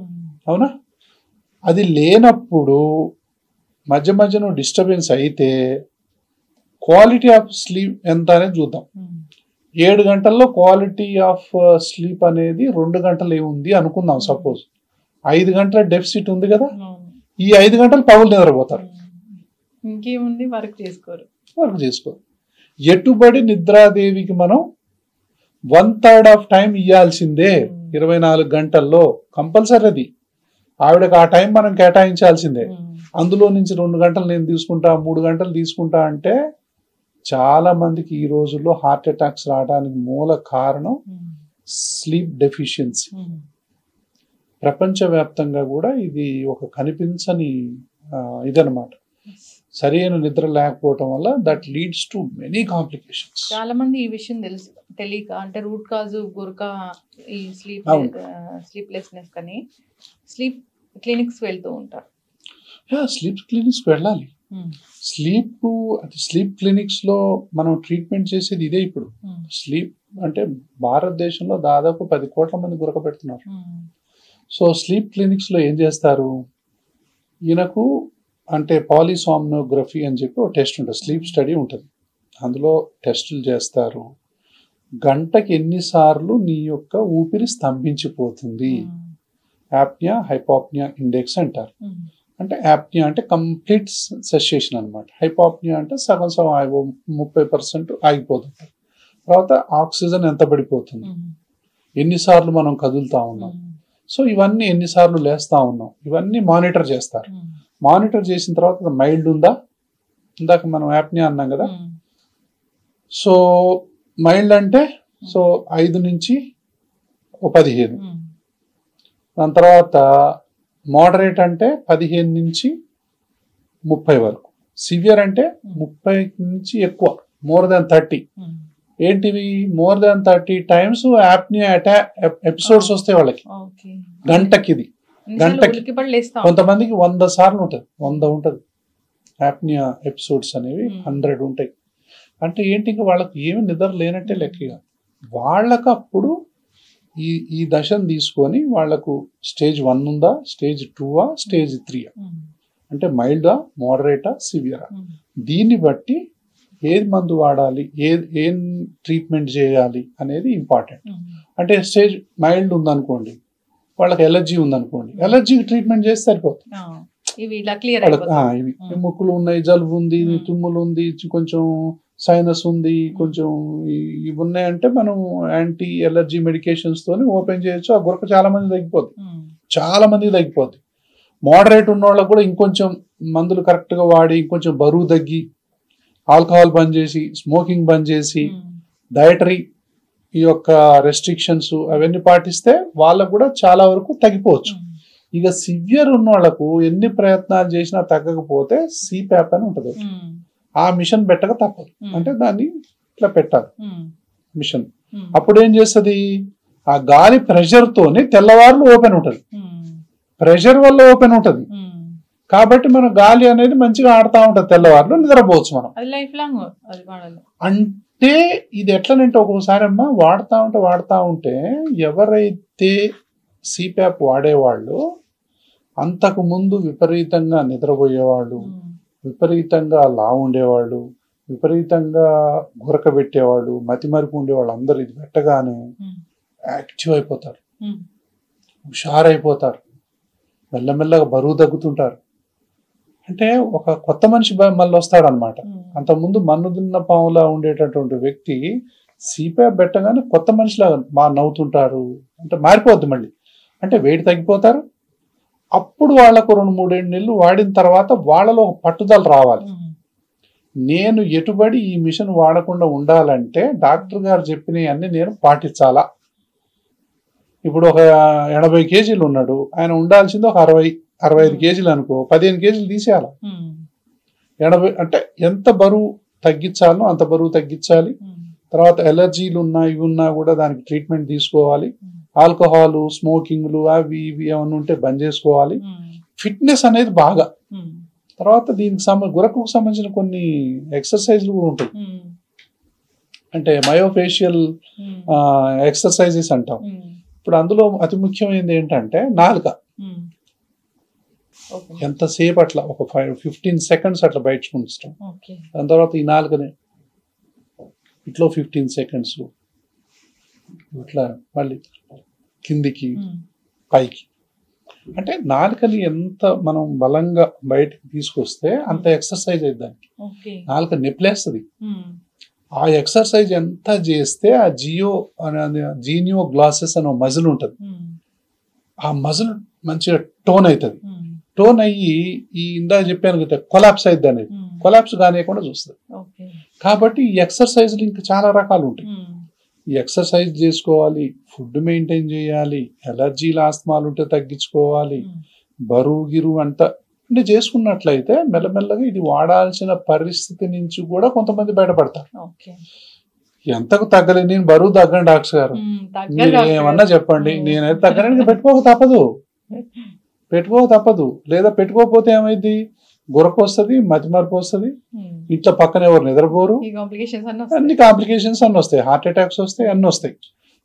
అవునా? అది లేనప్పుడు మధ్య మధ్యలో డిస్టర్బెన్స్ అయితే క్వాలిటీ ఆఫ్ స్లీప్ ఎంత అనేది చూద్దాం. 7 గంటల్లో క్వాలిటీ ఆఫ్ స్లీప్ అనేది 2 గంటలు ఏముంది అనుకుందాం. సపోజ్ 5 గంటల డెఫిసిట్ ఉంది కదా, ఈ 5 గంటలు పగులు నిద్రపోతారు, ఇంకేముంది వర్క్ చేసుకోరు. ఎటుబడి నిద్రాదేవికి మనం 1/3 ఆఫ్ టైం ఇవ్వాల్సిందే 24 గంటల్లో కంపల్సరీ. అది ఆవిడకి ఆ టైం మనం కేటాయించాల్సిందే. అందులో నుంచి 2 గంటలు నేను తీసుకుంటా, 3 గంటలు తీసుకుంటా అంటే చాలా మందికి ఈ రోజుల్లో హార్ట్ అటాక్స్ రావడానికి మూల కారణం స్లీప్ డెఫిషియన్సీ. ప్రపంచవ్యాప్తంగా కూడా ఇది ఒక కనిపించని ఇదనమాట. సరైన నిద్ర లేకపోవటం వల్ల that leads to many complications. చాలా మంది ఈ విషయం తెలియక, అంటే రూట్ కాజ్ గురక ఈ స్లీప్లెస్నెస్ కానీ స్లీప్ క్లినిక్స్ వెళ్తూ ఉంటారు. స్లీప్ క్లినిక్స్ వెళ్ళాలి. స్లీప్ క్లినిక్స్ లో మనం ట్రీట్మెంట్ చేసేది ఇదే. ఇప్పుడు స్లీప్ అంటే భారతదేశంలో దాదాపు 10 కోట్ల మంది గురక పెడుతున్నారు. సో స్లీప్ క్లినిక్స్ లో ఏం చేస్తారు, ఈయనకు అంటే పాలిసామ్నోగ్రఫీ అని చెప్పి ఒక టెస్ట్ ఉంటుంది, స్లీప్ స్టడీ ఉంటుంది. అందులో టెస్టులు చేస్తారు. గంటకి ఎన్నిసార్లు నీ యొక్క ఊపిరి స్తంభించిపోతుంది, యాప్నియా హైపాప్నియా ఇండెక్స్ అంటారు. అంటే యాప్నియా అంటే కంప్లీట్ సెసేషన్ అనమాట, హైపాప్నియా అంటే సగం 30% ఆగిపోతుంది. తర్వాత ఆక్సిజన్ ఎంత పడిపోతుంది, ఎన్నిసార్లు మనం కదులుతా ఉన్నాం, సో ఇవన్నీ ఎన్నిసార్లు లేస్తా ఉన్నాం, ఇవన్నీ మానిటర్ చేస్తారు. మానిటర్ చేసిన తర్వాత మైల్డ్ ఉందా, ఇందాక మనం యాప్నియా అన్నాం కదా, సో మైల్డ్ అంటే సో 5 నుంచి 15, దాని తర్వాత మోడరేట్ అంటే 15 నుంచి 30 వరకు, సివియర్ అంటే 30 నుంచి ఎక్కువ, మోర్ దాన్ 30. ఏంటివి more than 30 times apnoea episodes వస్తాయి వాళ్ళకి గంటకి. ఇది గంటకి కొంతమందికి 100 సార్లు ఉంటుంది, 100 ఉంటుంది యాప్నియా ఎపిసోడ్స్ అనేవి, 100 ఉంటాయి. అంటే ఏంటి, ఇంకా వాళ్ళకి ఏమి నిద్ర లేనట్టే లెక్కగా. వాళ్ళకు అప్పుడు ఈ దశను తీసుకొని వాళ్లకు స్టేజ్ 1 ఉందా, స్టేజ్ 2ఆ, స్టేజ్ 3ఆ, అంటే మైల్డా, మోడరేటా, సివియరా, దీన్ని బట్టి ఏది మందు వాడాలి, ఏం ట్రీట్మెంట్ చేయాలి అనేది ఇంపార్టెంట్. అంటే స్టేజ్ మైల్డ్ ఉందనుకోండి, వాళ్ళకి ఎలర్జీ ఉందనుకోండి, ఎలర్జీకి ట్రీట్మెంట్ చేస్తే సరిపోతుంది. ఇవి ముక్కులు ఉన్నాయి, జలుబు ఉంది, తుమ్ములు ఉంది, కొంచెం సైనస్ ఉంది, కొంచెం ఇవి ఉన్నాయంటే మనం యాంటీ ఎలర్జీ మెడికేషన్స్ తోని ఓపెన్ చేయొచ్చు. ఆ గురక చాలా మంది తగ్గిపోద్ది, చాలా మంది తగ్గిపోద్ది. మోడరేట్ ఉన్న వాళ్ళకి కూడా ఇంకొంచెం మందులు కరెక్ట్ గా వాడి ఇంకొంచెం బరువు తగ్గి, ఆల్కహాల్ బంద్ చేసి, స్మోకింగ్ బంద్ చేసి, డయటరీ ఈ యొక్క రెస్ట్రిక్షన్స్ అవన్నీ పాటిస్తే వాళ్ళకు కూడా చాలా వరకు తగ్గిపోవచ్చు. ఇక సివియర్ ఉన్న వాళ్ళకు ఎన్ని ప్రయత్నాలు చేసినా తగ్గకపోతే సిప్యాప్ అని ఉంటుంది, ఆ మిషన్ పెట్టక తప్పదు. అంటే దాన్ని ఇట్లా పెట్టాలి మిషన్. అప్పుడు ఏం చేస్తుంది, ఆ గాలి ప్రెషర్ తోని తెల్లవారులు ఓపెన్ ఉంటుంది, ప్రెషర్ వల్ల ఓపెన్ ఉంటుంది కాబట్టి మన గాలి అనేది మంచిగా ఆడుతూ ఉంటుంది, తెల్లవారులు నిద్రపోవచ్చు మనం. అంటే ఇది ఎట్లనంటే ఒక్కోసారి అమ్మా వాడుతూ ఉంటే ఎవరైతే సిప్యాప్ వాడేవాళ్ళు అంతకు ముందు విపరీతంగా నిద్రపోయేవాళ్ళు, విపరీతంగా లావు ఉండేవాళ్ళు, విపరీతంగా గురక పెట్టేవాళ్ళు, మతిమరుపు ఉండేవాళ్ళు అందరు ఇది పెట్టగానే యాక్టివ్ అయిపోతారు, హుషారైపోతారు, మెల్లమెల్లగా బరువు తగ్గుతుంటారు. అంటే ఒక కొత్త మనిషి మళ్ళీ వస్తాడు అనమాట. అంతకుముందు మన్నుదున్న పాములా ఉండేటటువంటి వ్యక్తి సిప్యాప్ పెట్టగానే కొత్త మనిషిలాగా నవ్వుతుంటారు, అంటే మారిపోద్ది మళ్ళీ. అంటే వెయిట్ తగ్గిపోతారు. అప్పుడు వాళ్ళకు 2-3 నెలలు వాడిన తర్వాత వాళ్ళలో ఒక పట్టుదల రావాలి. నేను ఎటుబడి ఈ మిషన్ వాడకుండా ఉండాలంటే డాక్టర్ గారు చెప్పినవన్నీ నేను పాటించాలా, ఇప్పుడు ఒక 80 కేజీలు ఉన్నాడు, ఆయన ఉండాల్సింది ఒక 65 కేజీలు అనుకో, 15 కేజీలు తీసేయాలి. 80 అంటే ఎంత బరువు తగ్గించాలో అంత బరువు తగ్గించాలి. తర్వాత ఎలర్జీలు ఉన్నా ఇవి ఉన్నా కూడా దానికి ట్రీట్మెంట్ తీసుకోవాలి. ఆల్కహాల్, స్మోకింగ్లు అవి ఇవి ఏమన్నా ఉంటే బంద్ చేసుకోవాలి. ఫిట్నెస్ అనేది బాగా. తర్వాత దీనికి గురకు సంబంధించిన కొన్ని ఎక్సర్సైజ్లు కూడా ఉంటాయి. అంటే మయోఫేషియల్ ఎక్సర్సైజెస్ అంటాం. ఇప్పుడు అందులో అతి ముఖ్యమైనది ఏంటంటే నాలుక. ఎంతసేపు అట్లా ఒక 15 సెకండ్స్ అట్లా బయట ఉంచడం. దాని తర్వాత ఈ నాలుకని ఇట్లా 15 సెకండ్స్ ఇట్లా మళ్ళీ కిందికి పైకి. అంటే నాలుకని ఎంత మనం బలంగా బయటకు తీసుకొస్తే అంత ఎక్సర్సైజ్ అయింది దానికి. నాలుక నొప్పిలేస్తుంది. ఆ ఎక్సర్సైజ్ ఎంత చేస్తే ఆ జీనియో గ్లాసెస్ అనే మజిల్ ఉంటుంది, ఆ మజిల్ మంచిగా టోన్ అవుతుంది. టోన్ అయ్యి ఈ ఇందా చెప్పాను కదా కొలాప్స్ అయింది అనేది, కొలాప్స్ కానియకుండా చూస్తుంది. కాబట్టి ఈ ఎక్సర్సైజ్లు ఇంకా చాలా రకాలు ఉంటాయి. ఈ ఎక్సర్సైజ్ చేసుకోవాలి, ఫుడ్ మెయింటైన్ చేయాలి, ఎలర్జీలు ఆస్తమాలు ఉంటే తగ్గించుకోవాలి, బరువు గిరువు అంతా అంటే చేసుకున్నట్లయితే మెల్లమెల్లగా ఇది వాడాల్సిన పరిస్థితి నుంచి కూడా కొంతమంది బయటపడతారు. ఎంతకు తగ్గలేదు, నేను బరువు తగ్గను డాక్టర్ గారు మీరు ఏమన్నా చెప్పండి, నేనైతే తగ్గడానికి పెట్టుకోక తప్పదు. లేదా పెట్టుకోకపోతే ఏమైంది, గురకు వస్తుంది, మతిమరుపు వస్తుంది, ఇంట్లో పక్కన ఎవరు నిద్రపోరు, అన్ని కాంప్లికేషన్స్ అన్ని వస్తాయి, హార్ట్ అటాక్స్ వస్తాయి, అన్ని వస్తాయి.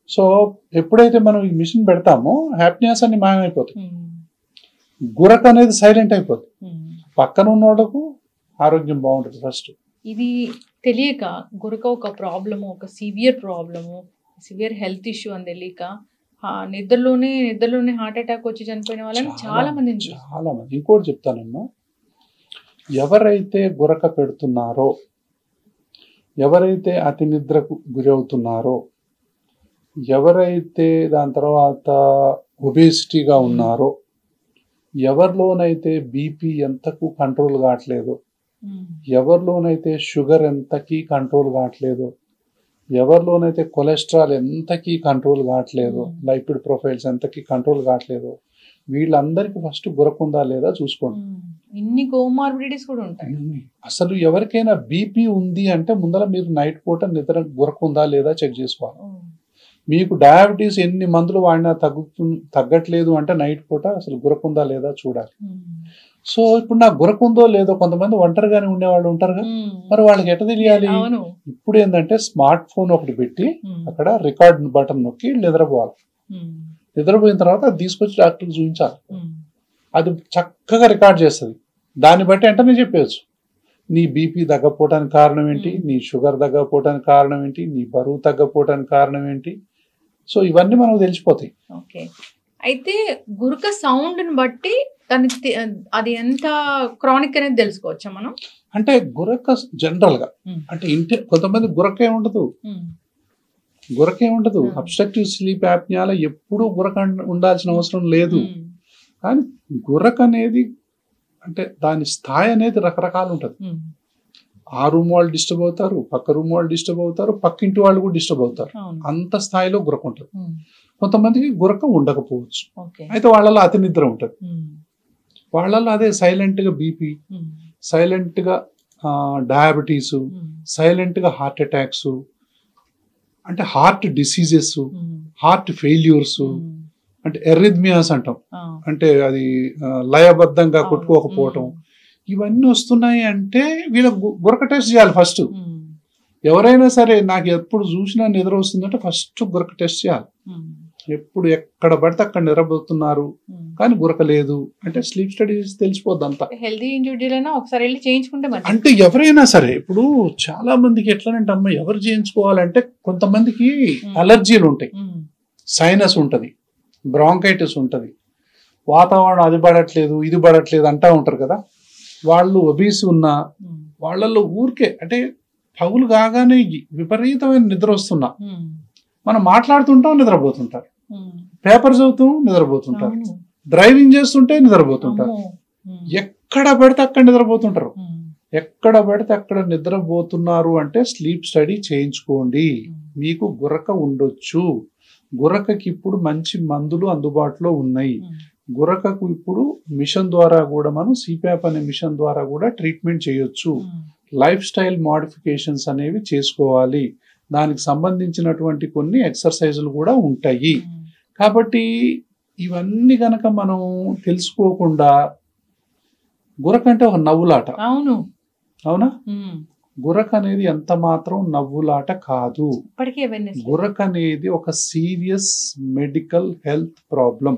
సో ఎప్పుడైతే మనం ఈ మిషన్ పెడతామో హ్యాపీనెస్ అన్ని మాయమైపోతాయి, గురక అనేది సైలెంట్ అయిపోతుంది, పక్కన ఉన్న వాళ్ళకు ఆరోగ్యం బాగుంటుంది. ఫస్ట్ ఇది తెలియక గురక ఒక ప్రాబ్లము, ఒక severe problem, severe health issue అని తెలియక నిద్రలోనే హార్ట్ అటాక్ వచ్చి చనిపోయిన వాళ్ళని చాలా మంది. ఇంకోటి చెప్తానమ్మా, ఎవరైతే గురక పెడుతున్నారో, ఎవరైతే అతి నిద్రకు గురవుతున్నారో, ఎవరైతే దాని తర్వాత ఒబేసిటీగా ఉన్నారో, ఎవరిలోనైతే బీపీ ఎంతకు కంట్రోల్ కావట్లేదు, ఎవరిలోనైతే షుగర్ ఎంతకీ కంట్రోల్ కావట్లేదు, ఎవరిలోనైతే కొలెస్ట్రాల్ ఎంతకీ కంట్రోల్ కావట్లేదు, లైపిడ్ ప్రొఫైల్స్ ఎంతకీ కంట్రోల్ కావట్లేదు, వీళ్ళందరికీ ఫస్ట్ గురకుందా లేదా చూసుకోండి. ఇన్ని కోమార్బిడిటీస్ కూడా ఉంటాయి. అసలు ఎవరికైనా బీపీ ఉంది అంటే ముందర మీరు నైట్ పూట నిద్ర గురకుందా లేదా చెక్ చేసుకోవాలి. మీకు డయాబెటీస్ ఎన్ని మందులు వాడినా తగ్గట్లేదు అంటే నైట్ పూట అసలు గురకుందా లేదా చూడాలి. సో ఇప్పుడు నాకు గురకుందో లేదో, కొంతమంది ఒంటరిగానే ఉండేవాళ్ళు ఉంటారు కదా, మరి వాళ్ళకి ఎట్లా తెలియాలి? ఇప్పుడు ఏంటంటే స్మార్ట్ ఫోన్ ఒకటి పెట్టి అక్కడ రికార్డ్ బటన్ నొక్కి నిద్రపోవాలి. నిద్రపోయిన తర్వాత అది తీసుకొచ్చి డాక్టర్కి చూపించాలి. అది చక్కగా రికార్డ్ చేస్తుంది. దాన్ని బట్టి వెంటనే చెప్పేయచ్చు, నీ బీపీ తగ్గపోవటానికి కారణం ఏంటి, నీ షుగర్ తగ్గపోవటానికి కారణం ఏంటి, నీ బరువు తగ్గపోవటానికి కారణం ఏంటి. సో ఇవన్నీ మనకు తెలిసిపోతాయి. ఓకే, అయితే గురక సౌండ్ ని బట్టి అది ఎంత క్రానిక్ అనేది తెలుసుకోవచ్చా మనం? అంటే గురక జనరల్ గా అంటే కొంతమంది గురకే ఉండదు, అబ్స్ట్రక్టివ్ స్లీప్ యాప్నియాలో ఎప్పుడూ గురక ఉండాల్సిన అవసరం లేదు. కానీ గురక అనేది అంటే దాని స్థాయి అనేది రకరకాలు ఉంటుంది. ఆ రూమ్ వాళ్ళు డిస్టర్బ్ అవుతారు, పక్క రూమ్ వాళ్ళు డిస్టర్బ్ అవుతారు, పక్కింటి వాళ్ళు కూడా డిస్టర్బ్ అవుతారు, అంత స్థాయిలో గురక ఉంటుంది. కొంతమందికి గురక ఉండకపోవచ్చు, అయితే వాళ్ళలో అతి నిద్ర ఉంటుంది, వాళ్ళలో అదే సైలెంట్ గా బీపీ, సైలెంట్ గా డయాబెటీస్, సైలెంట్ గా హార్ట్ అటాక్స్, అంటే హార్ట్ డిసీజెస్, హార్ట్ ఫెయిల్యూర్స్, అంటే ఎర్రిథ్మియాస్ అంటాం, అంటే అది లయబద్ధంగా కొట్టుకోకపోవటం, ఇవన్నీ వస్తున్నాయి. అంటే వీళ్ళకి గురక టెస్ట్ చేయాలి ఫస్ట్. ఎవరైనా సరే నాకు ఎప్పుడు చూసినా నిద్ర వస్తుందంటే ఫస్ట్ గురక టెస్ట్ చేయాలి. ఎప్పుడు ఎక్కడ పడితే అక్కడ నిద్రపోతున్నారు కానీ గురక లేదు అంటే స్లీప్ స్టడీస్ తెలిసిపోద్ది అంతా. హెల్తీ ఇండివిజువల్ ఒకసారి వెళ్ళి చేయించుకుంటే అంటే ఎవరైనా సరే, ఇప్పుడు చాలా మందికి ఎట్లనంటే అమ్మ ఎవరు చేయించుకోవాలంటే కొంతమందికి అలర్జీలు ఉంటాయి, సైనస్ ఉంటది, బ్రాంకైటిస్ ఉంటది, వాతావరణం అది పడట్లేదు ఇది పడట్లేదు అంటా ఉంటారు కదా. వాళ్ళు ఒబీస్ ఉన్నా వాళ్ళల్లో ఊరికే అంటే పగులు కాగానే విపరీతమైన నిద్ర వస్తున్నా మనం మాట్లాడుతుంటాం నిద్రపోతుంటారు, పేపర్ చదువుతాం నిద్రపోతుంటారు, డ్రైవింగ్ చేస్తుంటే నిద్రపోతుంటారు, ఎక్కడ పడితే అక్కడ నిద్రపోతుంటారు. ఎక్కడ పడితే అక్కడ నిద్రపోతున్నారు అంటే స్లీప్ స్టడీ చేయించుకోండి. మీకు గురక ఉండొచ్చు, గురకకి ఇప్పుడు మంచి మందులు అందుబాటులో ఉన్నాయి. గురకకు ఇప్పుడు మిషన్ ద్వారా కూడా మనం సిప్యాప్ అనే మిషన్ ద్వారా కూడా ట్రీట్మెంట్ చేయొచ్చు. లైఫ్ స్టైల్ మోడిఫికేషన్స్ అనేవి చేసుకోవాలి. దానికి సంబంధించినటువంటి కొన్ని ఎక్సర్సైజులు కూడా ఉంటాయి. కాబట్టి ఇవన్నీ గనక మనం తెలుసుకోకుండా గురక అంటే ఒక నవ్వులాట. అవునా? గురక అనేది ఎంత మాత్రం నవ్వులాట కాదు. గురక అనేది ఒక సీరియస్ మెడికల్ హెల్త్ ప్రాబ్లం.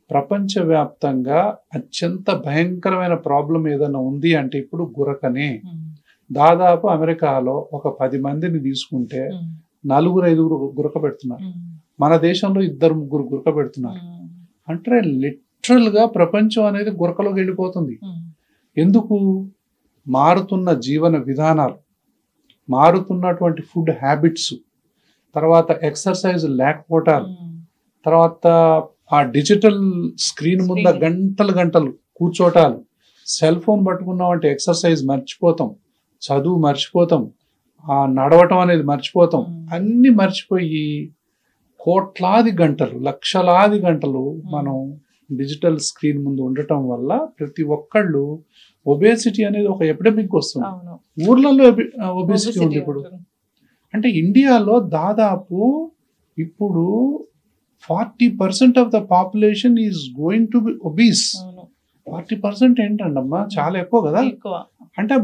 ప్రపంచవ్యాప్తంగా అత్యంత భయంకరమైన ప్రాబ్లం ఏదైనా ఉంది అంటే ఇప్పుడు గురకనే. దాదాపు అమెరికాలో ఒక 10 మందిని తీసుకుంటే 4-5 గురక పెడుతున్నారు. మన దేశంలో 2-3 గురక పెడుతున్నారు. అంటే లిటరల్ గా ప్రపంచం అనేది గురకలోకి వెళ్ళిపోతుంది. ఎందుకు? మారుతున్న జీవన విధానాలు, మారుతున్నటువంటి ఫుడ్ హ్యాబిట్స్, తర్వాత ఎక్సర్సైజ్ లేకపోవటాలు, తర్వాత ఆ డిజిటల్ స్క్రీన్ ముందు గంటలు కూర్చోటాలు, సెల్ ఫోన్ పట్టుకున్నామంటే ఎక్సర్సైజ్ మర్చిపోతాం, చదువు మర్చిపోతాం, ఆ నడవటం అనేది మర్చిపోతాం. అన్ని మర్చిపోయి కోట్లాది గంటలు, లక్షలాది గంటలు మనం డిజిటల్ స్క్రీన్ ముందు ఉండటం వల్ల ప్రతి ఒక్కళ్ళు ఒబేసిటీ అనేది ఒక ఎపిడమిక్ వస్తుంది. ఊర్లలో ఒబేసిటీ ఉంది ఇప్పుడు. అంటే ఇండియాలో దాదాపు ఇప్పుడు 40% of the population is going to be obese. 40% ఏంటండమ్మా, చాలా ఎక్కువ కదా. అంటే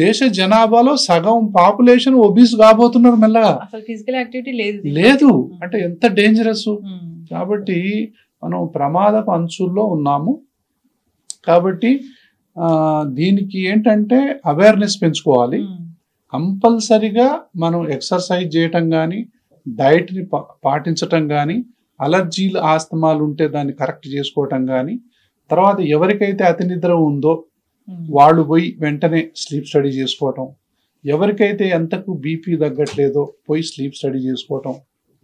దేశ జనాభాలో సగం పాపులేషన్ ఒబీస్ కాబోతున్నారు మెల్లగా. ఫిజికల్ యాక్టివిటీ లేదు అంటే ఎంత డేంజరస్. కాబట్టి మనం ప్రమాదపు అంచుల్లో ఉన్నాము. కాబట్టి దీనికి ఏంటంటే అవేర్నెస్ పెంచుకోవాలి. కంపల్సరిగా మనం ఎక్సర్సైజ్ చేయటం కానీ, డైట్ని పాటించటం కానీ, అలర్జీలు ఆస్తమాలు ఉంటే దాన్ని కరెక్ట్ చేసుకోవటం కానీ, తర్వాత ఎవరికైతే అతి నిద్ర ఉందో వాళ్ళు పోయి వెంటనే స్లీప్ స్టడీ చేసుకోవటం, ఎవరికైతే ఎంతకు బీపీ తగ్గట్లేదో పోయి స్లీప్ స్టడీ చేసుకోవటం,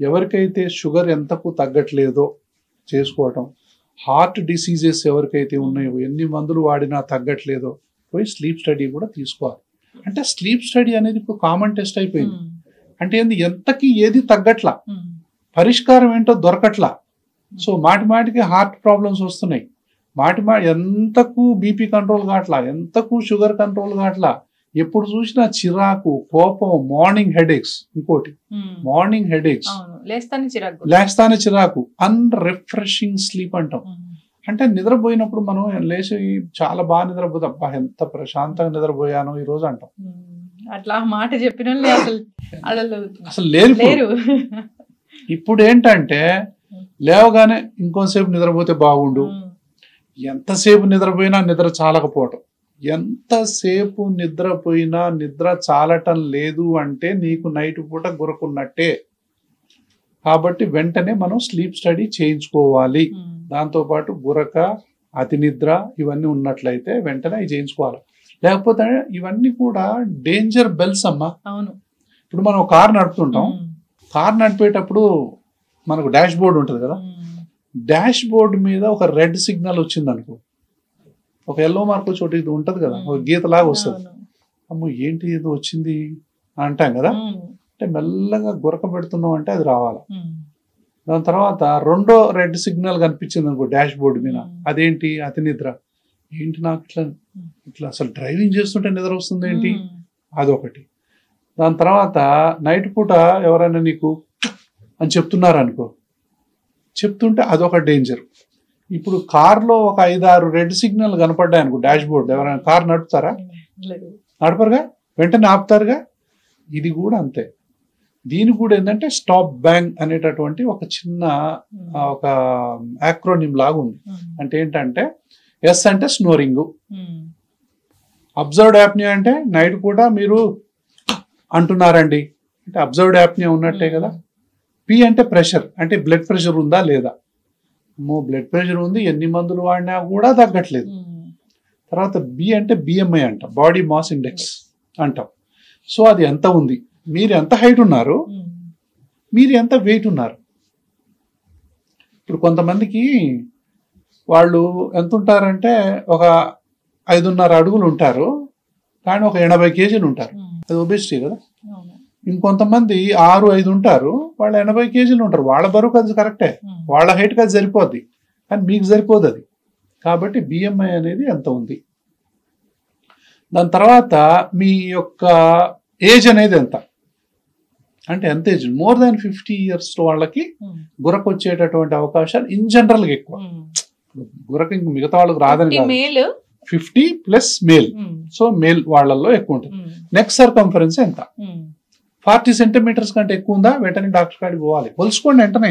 ఎవరికైతే షుగర్ ఎంతకు తగ్గట్లేదో చేసుకోవటం, హార్ట్ డిసీజెస్ ఎవరికైతే ఉన్నాయో, ఎన్ని మందులు వాడినా తగ్గట్లేదో పోయి స్లీప్ స్టడీ కూడా తీసుకోవాలి. అంటే స్లీప్ స్టడీ అనేది ఇప్పుడు కామన్ టెస్ట్ అయిపోయింది. అంటే ఎంతకి ఏది తగ్గట్లా, పరిష్కారం ఏంటో దొరకట్లా. సో మాటికి హార్ట్ ప్రాబ్లమ్స్ వస్తున్నాయి, ఎంతకు బీపీ కంట్రోల్ కావట్లా, ఎంతకు షుగర్ కంట్రోల్ కావట్లా, ఎప్పుడు చూసినా చిరాకు, కోపం, మార్నింగ్ హెడేక్స్. ఇంకోటి మార్నింగ్ హెడేక్స్, లేస్తానే చిరాకు, అన్రిఫ్రెషింగ్ స్లీప్ అంటాం. అంటే నిద్రపోయినప్పుడు మనం లేచి చాలా బాగా నిద్రపోతాం, ఎంత ప్రశాంతంగా నిద్రపోయాను ఈ రోజు అంటాం. అట్లా మాట చెప్పిన అసలు లేరు. ఇప్పుడు ఏంటంటే లేవగానే ఇంకోసేపు నిద్రపోతే బాగుండు, ఎంతసేపు నిద్రపోయినా నిద్ర చాలకపోవటం, ఎంతసేపు నిద్రపోయినా నిద్ర చాలటం లేదు అంటే నీకు నైట్ పూట గురకున్నట్టే. కాబట్టి వెంటనే మనం స్లీప్ స్టడీ చేయించుకోవాలి. దాంతోపాటు గురక, అతి నిద్ర ఇవన్నీ ఉన్నట్లయితే వెంటనే చేయించుకోవాలి. లేకపోతే ఇవన్నీ కూడా డేంజర్ బెల్స్ అమ్మా. ఇప్పుడు మనం కార్ నడుపుతుంటాం, కార్ నడిపేటప్పుడు మనకు డాష్ బోర్డ్ ఉంటుంది కదా, డాష్ బోర్డ్ మీద ఒక రెడ్ సిగ్నల్ వచ్చింది అనుకో, ఒక ఎల్లో మార్క్ చోటు ఇది ఉంటుంది కదా, ఒక గీతలాగా వస్తుంది. అమ్మో ఏంటి ఏదో వచ్చింది అంటాం కదా. అంటే మెల్లగా గురక పెడుతున్నాం అంటే అది రావాలి. దాని తర్వాత రెండో రెడ్ సిగ్నల్ కనిపించింది అనుకో డాష్ బోర్డు మీద, అదేంటి? అతి నిద్ర. ఏంటి నాకు ఇట్లా అసలు డ్రైవింగ్ చేస్తుంటే నిద్ర వస్తుంది ఏంటి? అదొకటి. దాని తర్వాత నైట్ పూట ఎవరైనా నీకు అని చెప్తున్నారు అనుకో, చెప్తుంటే అదొక డేంజర్. ఇప్పుడు కార్లో ఒక 5-6 రెడ్ సిగ్నల్ కనపడ్డాయి అనుకో డాష్ బోర్డు, ఎవరైనా కార్ నడుపుతారా? నడపరుగా, వెంటనే ఆపుతారుగా. ఇది కూడా అంతే. దీని కూడా ఏంటంటే స్టాప్ బ్యాంగ్ అనేటటువంటి ఒక చిన్న ఒక యాక్రోనిమ్ లాగా ఉంది. అంటే ఏంటంటే ఎస్ అంటే స్నోరింగ్, అబ్జర్వ్డ్ యాప్నియా అంటే నైట్ పూట మీరు అంటున్నారండి అంటే అబ్జర్వ్డ్ యాప్నియా ఉన్నట్టే కదా. పి అంటే ప్రెషర్, అంటే బ్లడ్ ప్రెషర్ ఉందా లేదా. బ్లడ్ ప్రెషర్ ఉంది, ఎన్ని మందులు వాడినా కూడా తగ్గట్లేదు. తర్వాత బి అంటే బిఎంఐ అంట, బాడీ మాస్ ఇండెక్స్ అంటాం. సో అది ఎంత ఉంది, మీరు ఎంత హైట్ ఉన్నారు, మీరు ఎంత వెయిట్ ఉన్నారు. ఇప్పుడు కొంతమందికి వాళ్ళు ఎంత ఉంటారంటే ఒక 5.5 అడుగులు ఉంటారు, కానీ ఒక 80 కేజీలు ఉంటారు. అది ఒబేసిటీ కదా. ఇంకొంతమంది 6-5 ఉంటారు, వాళ్ళు 80 కేజీలు ఉంటారు. వాళ్ళ బరువుకి అది కరెక్టే, వాళ్ళ హైట్కి అది సరిపోద్ది, కానీ మీకు సరిపోదు అది. కాబట్టి బిఎంఐ అనేది ఎంత ఉంది. దాని తర్వాత మీ యొక్క ఏజ్ అనేది ఎంత, అంటే ఎంత ఏజ్, మోర్ దాన్ 50 years వాళ్ళకి గురకు వచ్చేటటువంటి అవకాశాలు ఇన్ జనరల్గా ఎక్కువ. గురకు ఇంక మిగతా వాళ్ళకి రాదని కాదు, 50+ మేల్. సో మేల్ వాళ్ళల్లో ఎక్కువ ఉంటుంది. నెక్ సర్కంఫరెన్స్ ఎంత, 40 centimeters కంటే ఎక్కువ ఉందా, వెంటనే డాక్టర్ కాడికి పోవాలి. కొలుసుకోండి వెంటనే.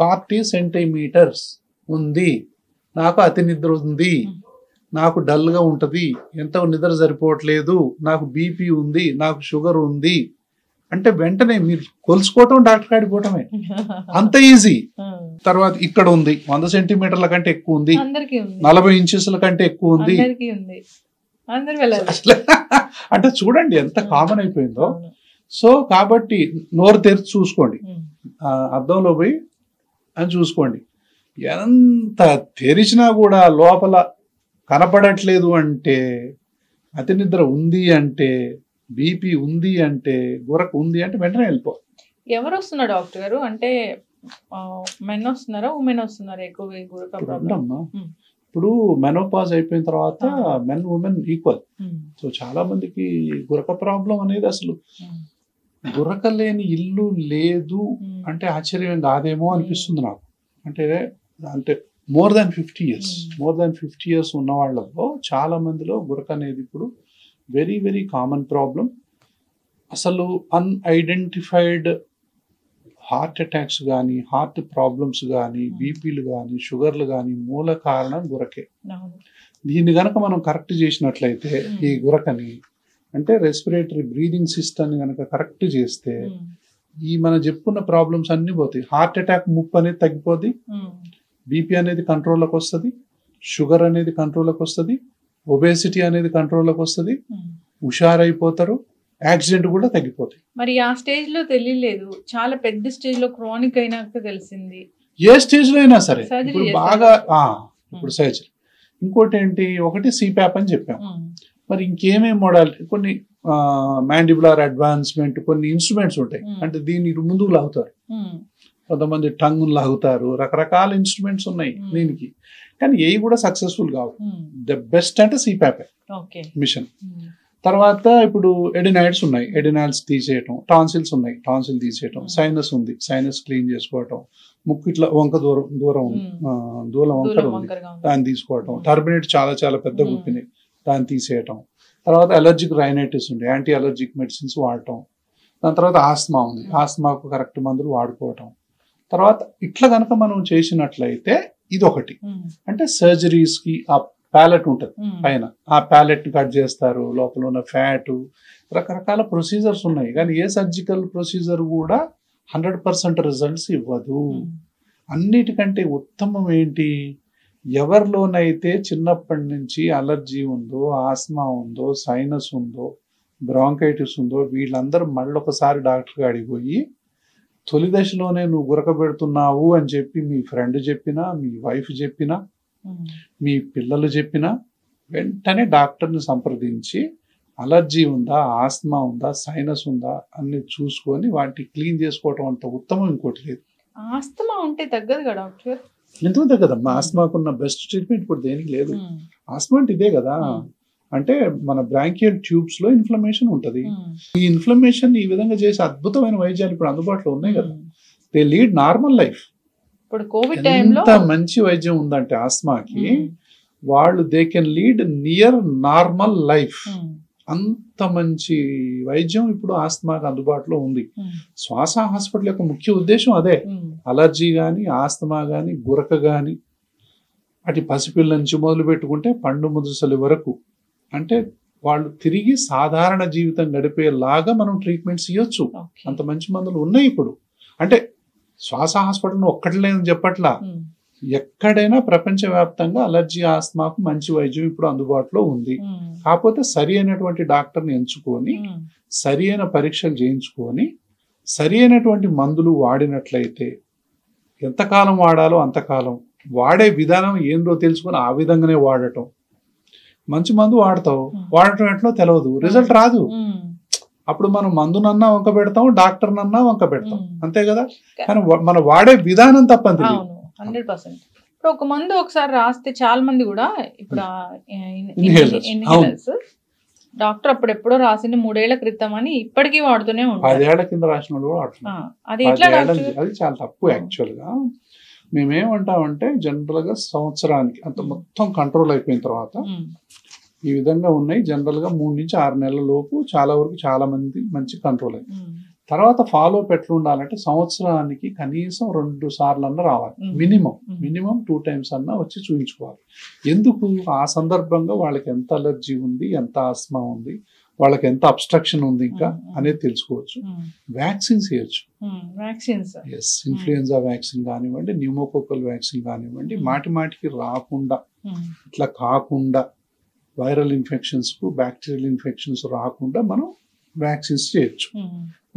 40 centimeters ఉంది, నాకు అతి నిద్ర ఉంది, నాకు డల్గా ఉంటుంది, ఎంత నిద్ర సరిపోవట్లేదు, నాకు బీపీ ఉంది, నాకు షుగర్ ఉంది అంటే వెంటనే మీరు కొలుసుకోవటం, డాక్టర్ కాడికి పోవటమే, అంత ఈజీ. తర్వాత ఇక్కడ ఉంది 100 centimeterల కంటే ఎక్కువ ఉంది, 40 inches కంటే ఎక్కువ ఉంది, అంటే చూడండి ఎంత కామన్ అయిపోయిందో. సో కాబట్టి నోరు తెరిచి చూసుకోండి, అద్దంలో పోయి అని చూసుకోండి. ఎంత తెరిచినా కూడా లోపల కనపడట్లేదు అంటే, అతి నిద్ర ఉంది అంటే, బీపీ ఉంది అంటే, గురకు ఉంది అంటే వెంటనే వెళ్ళిపోవాలి. ఎవరు వస్తున్నారు డాక్టర్ గారు, అంటే మెన్ వస్తున్నారా, ఉమెన్ వస్తున్నారా ఎక్కువ? ఇప్పుడు మెనోపాజ్ అయిపోయిన తర్వాత మెన్ ఉమెన్ ఈక్వల్. సో చాలా మందికి గురక ప్రాబ్లం అనేది, అసలు గురక లేని ఇల్లు లేదు అంటే ఆశ్చర్యం కాదేమో అనిపిస్తుంది నాకు. అంటే మోర్ దాన్ 50 years ఉన్న వాళ్ళలో చాలా మందిలో గురక అనేది ఇప్పుడు వెరీ వెరీ కామన్ ప్రాబ్లం. అసలు అన్ఐడెంటిఫైడ్ హార్ట్ అటాక్స్ కానీ, హార్ట్ ప్రాబ్లమ్స్ కానీ, బీపీలు కానీ, షుగర్లు కానీ మూల కారణం గురకే. దీన్ని కనుక మనం కరెక్ట్ చేసినట్లయితే, ఈ గురకని అంటే రెస్పిరేటరీ బ్రీదింగ్ సిస్టమ్ని కనుక కరెక్ట్ చేస్తే ఈ మనం చెప్పుకున్న ప్రాబ్లమ్స్ అన్ని పోతాయి. హార్ట్ అటాక్ ముప్పు అనేది తగ్గిపోద్ది, బీపీ అనేది కంట్రోల్లోకి వస్తుంది, షుగర్ అనేది కంట్రోల్లోకి వస్తుంది, ఒబేసిటీ అనేది కంట్రోల్లోకి వస్తుంది, హుషారైపోతారు, యాక్సిడెంట్ కూడా తగ్గిపోతాయి. మరి ఆ స్టేజ్ లో తెలియలేదు, చాలా పెద్ద స్టేజ్ లో క్రానిక్ అయినాక తెలిసింది. ఏ స్టేజ్ లో అయినా సరే ఇప్పుడు బాగా ఇప్పుడు సర్జరీ. ఇంకోటి ఏంటి, ఒకటి సిప్యాప్ అని చెప్పాం, మరి ఇంకేమేమి మోడాలిటీ, కొన్ని మ్యాండిబులర్ అడ్వాన్స్మెంట్, కొన్ని ఇన్స్ట్రుమెంట్స్ ఉంటాయి, అంటే దీన్ని ముందుకు లాగుతారు, కొంతమంది టంగ్ లాగుతారు, రకరకాల ఇన్స్ట్రుమెంట్స్ ఉన్నాయి దీనికి, కానీ ఏవి కూడా సక్సెస్ఫుల్ కావు. ద బెస్ట్ అంటే సిప్యాప్ మిషన్. తర్వాత ఇప్పుడు ఎడినాయిడ్స్ ఉన్నాయి, ఎడినాయిడ్స్ తీసేయటం, టాన్సిల్స్ ఉన్నాయి, టాన్సిల్ తీసేయటం, సైనస్ ఉంది, సైనస్ క్లీన్ చేసుకోవటం, ముక్కు ఇట్లా దూరం వంకర ఉంది, దాన్ని తీసుకోవటం, టర్బినేట్ చాలా చాలా పెద్ద గుప్పిని దాన్ని తీసేయటం. తర్వాత అలర్జిక్ రైనైటిస్ ఉంది, యాంటీ అలర్జిక్ మెడిసిన్స్ వాడటం. దాని తర్వాత ఆస్మా ఉంది, ఆస్మాకు కరెక్ట్ మందులు వాడుకోవటం. తర్వాత ఇట్లా కనుక మనం చేసినట్లయితే ఇది ఒకటి. అంటే సర్జరీస్ కి ఆ ప్యాలెట్ ఉంటుంది పైన, ఆ ప్యాలెట్ కట్ చేస్తారు, లోపల ఉన్న ఫ్యాట్, రకరకాల ప్రొసీజర్స్ ఉన్నాయి, కానీ ఏ సర్జికల్ ప్రొసీజర్ కూడా 100% రిజల్ట్స్ ఇవ్వదు. అన్నిటికంటే ఉత్తమం ఏంటి, ఎవరిలోనైతే చిన్నప్పటి నుంచి అలర్జీ ఉందో, ఆస్మా ఉందో, సైనస్ ఉందో, బ్రాంకైటిస్ ఉందో, వీళ్ళందరూ మళ్ళొకసారి డాక్టర్ గారికి పోయి తొలి దశలోనే నువ్వు గురకబెడుతున్నావు అని చెప్పి మీ ఫ్రెండ్ చెప్పినా, మీ వైఫ్ చెప్పినా, మీ పిల్లలు చెప్పినా వెంటనే డాక్టర్ని సంప్రదించి అలర్జీ ఉందా, ఆస్మా ఉందా, సైనస్ ఉందా అన్ని చూసుకొని వాటిని క్లీన్ చేసుకోవటం అంత ఉత్తమం ఇంకోటి లేదు. ఆస్తమా ఉంటే తగ్గదు కదా డాక్టర్? ఎందుకు తగ్గదమ్మా, ఆస్మాకున్న బెస్ట్ ట్రీట్మెంట్ ఇప్పుడు దేనికి లేదు. ఆస్మా అంటే ఇదే కదా, అంటే మన బ్రాంకియల్ ట్యూబ్స్ లో ఇన్ఫ్లమేషన్ ఉంటది. ఈ ఇన్ఫ్లమేషన్ ఈ విధంగా చేసే అద్భుతమైన వైద్యాలు ఇప్పుడు అందుబాటులో ఉన్నాయి కదా. They lead normal life. ఇప్పుడు కోవిడ్ టైంలో ఎంత మంచి వైద్యం ఉందంటే ఆస్మాకి, వాళ్ళు they can lead near normal life. అంత మంచి వైద్యం ఇప్పుడు ఆస్మాకి అందుబాటులో ఉంది. శ్వాస హాస్పిటల్ యొక్క ముఖ్య ఉద్దేశం అదే. అలర్జీ కానీ, ఆస్తమా కానీ, గురక కానీ, అటు పసిపిల్ల నుంచి మొదలు పెట్టుకుంటే పండు ముదుసలి వరకు, అంటే వాళ్ళు తిరిగి సాధారణ జీవితం గడిపేలాగా మనం ట్రీట్మెంట్స్ ఇవ్వచ్చు. అంత మంచి మందులు ఉన్నాయి ఇప్పుడు. అంటే శ్వాస హాస్పిటల్ ఒక్కటి లేదని చెప్పట్లా, ఎక్కడైనా ప్రపంచవ్యాప్తంగా అలర్జీ, ఆస్మాకు మంచి వైద్యం ఇప్పుడు అందుబాటులో ఉంది. కాకపోతే సరి అయినటువంటి డాక్టర్ని ఎంచుకొని, సరి అయిన పరీక్షలు చేయించుకొని, సరి అయినటువంటి మందులు వాడినట్లయితే, ఎంతకాలం వాడాలో అంతకాలం, వాడే విధానం ఏందో తెలుసుకొని ఆ విధంగానే వాడటం. మంచి మందు వాడతావు, వాడటం ఎట్లా తెలియదు, రిజల్ట్ రాదు. అప్పుడు మనం మందునన్నా వంక పెడతాం, డాక్టర్నన్నా వంక పెడతాం, అంతే కదా. కానీ మనం వాడే విధానం తప్పంది. 100%. ఇప్పుడు ఒక మందు ఒకసారి రాస్తే చాలా మంది కూడా ఇప్పుడు ఇన్హేలర్స్ డాక్టర్ అప్పుడు ఎప్పుడో రాసింది 3 ఏళ్ల క్రితం అని ఇప్పటికీ వాడుతూనే ఉంటారు. 10 ఏళ్ల కింద రాసిన వాళ్ళు కూడా వాడుతున్నారు. అది ఎట్లా? అది చాలా తప్పు యాక్చువల్ గా. మేమేమంటామంటే జనరల్ గా సంవత్సరానికి అంత మొత్తం కంట్రోల్ అయిపోయిన తర్వాత ఈ విధంగా ఉన్నాయి. జనరల్ గా 3 నుంచి 6 నెలల లోపు చాలా వరకు చాలా మంది మంచి కంట్రోల్ అయింది. తర్వాత ఫాలో అప్ ఎట్లా ఉండాలంటే సంవత్సరానికి కనీసం 2 సార్లు అన్న రావాలి, మినిమం 2 times అన్నా వచ్చి చూపించుకోవాలి. ఎందుకు? ఆ సందర్భంగా వాళ్ళకి ఎంత అలర్జీ ఉంది, ఎంత ఆస్మా ఉంది, వాళ్ళకి ఎంత అబ్స్ట్రక్షన్ ఉంది ఇంకా అనేది తెలుసుకోవచ్చు. వ్యాక్సిన్స్ ఇవ్వచ్చు. ఎస్, ఇన్ఫ్లుయెన్జా వ్యాక్సిన్ కానివ్వండి, న్యూమోకోకల్ వ్యాక్సిన్ కానివ్వండి, మాటికి రాకుండా ఇట్లా కాకుండా వైరల్ ఇన్ఫెక్షన్స్ కు బ్యాక్టీరియల్ ఇన్ఫెక్షన్స్ రాకుండా మనం వ్యాక్సిన్స్ చేయొచ్చు.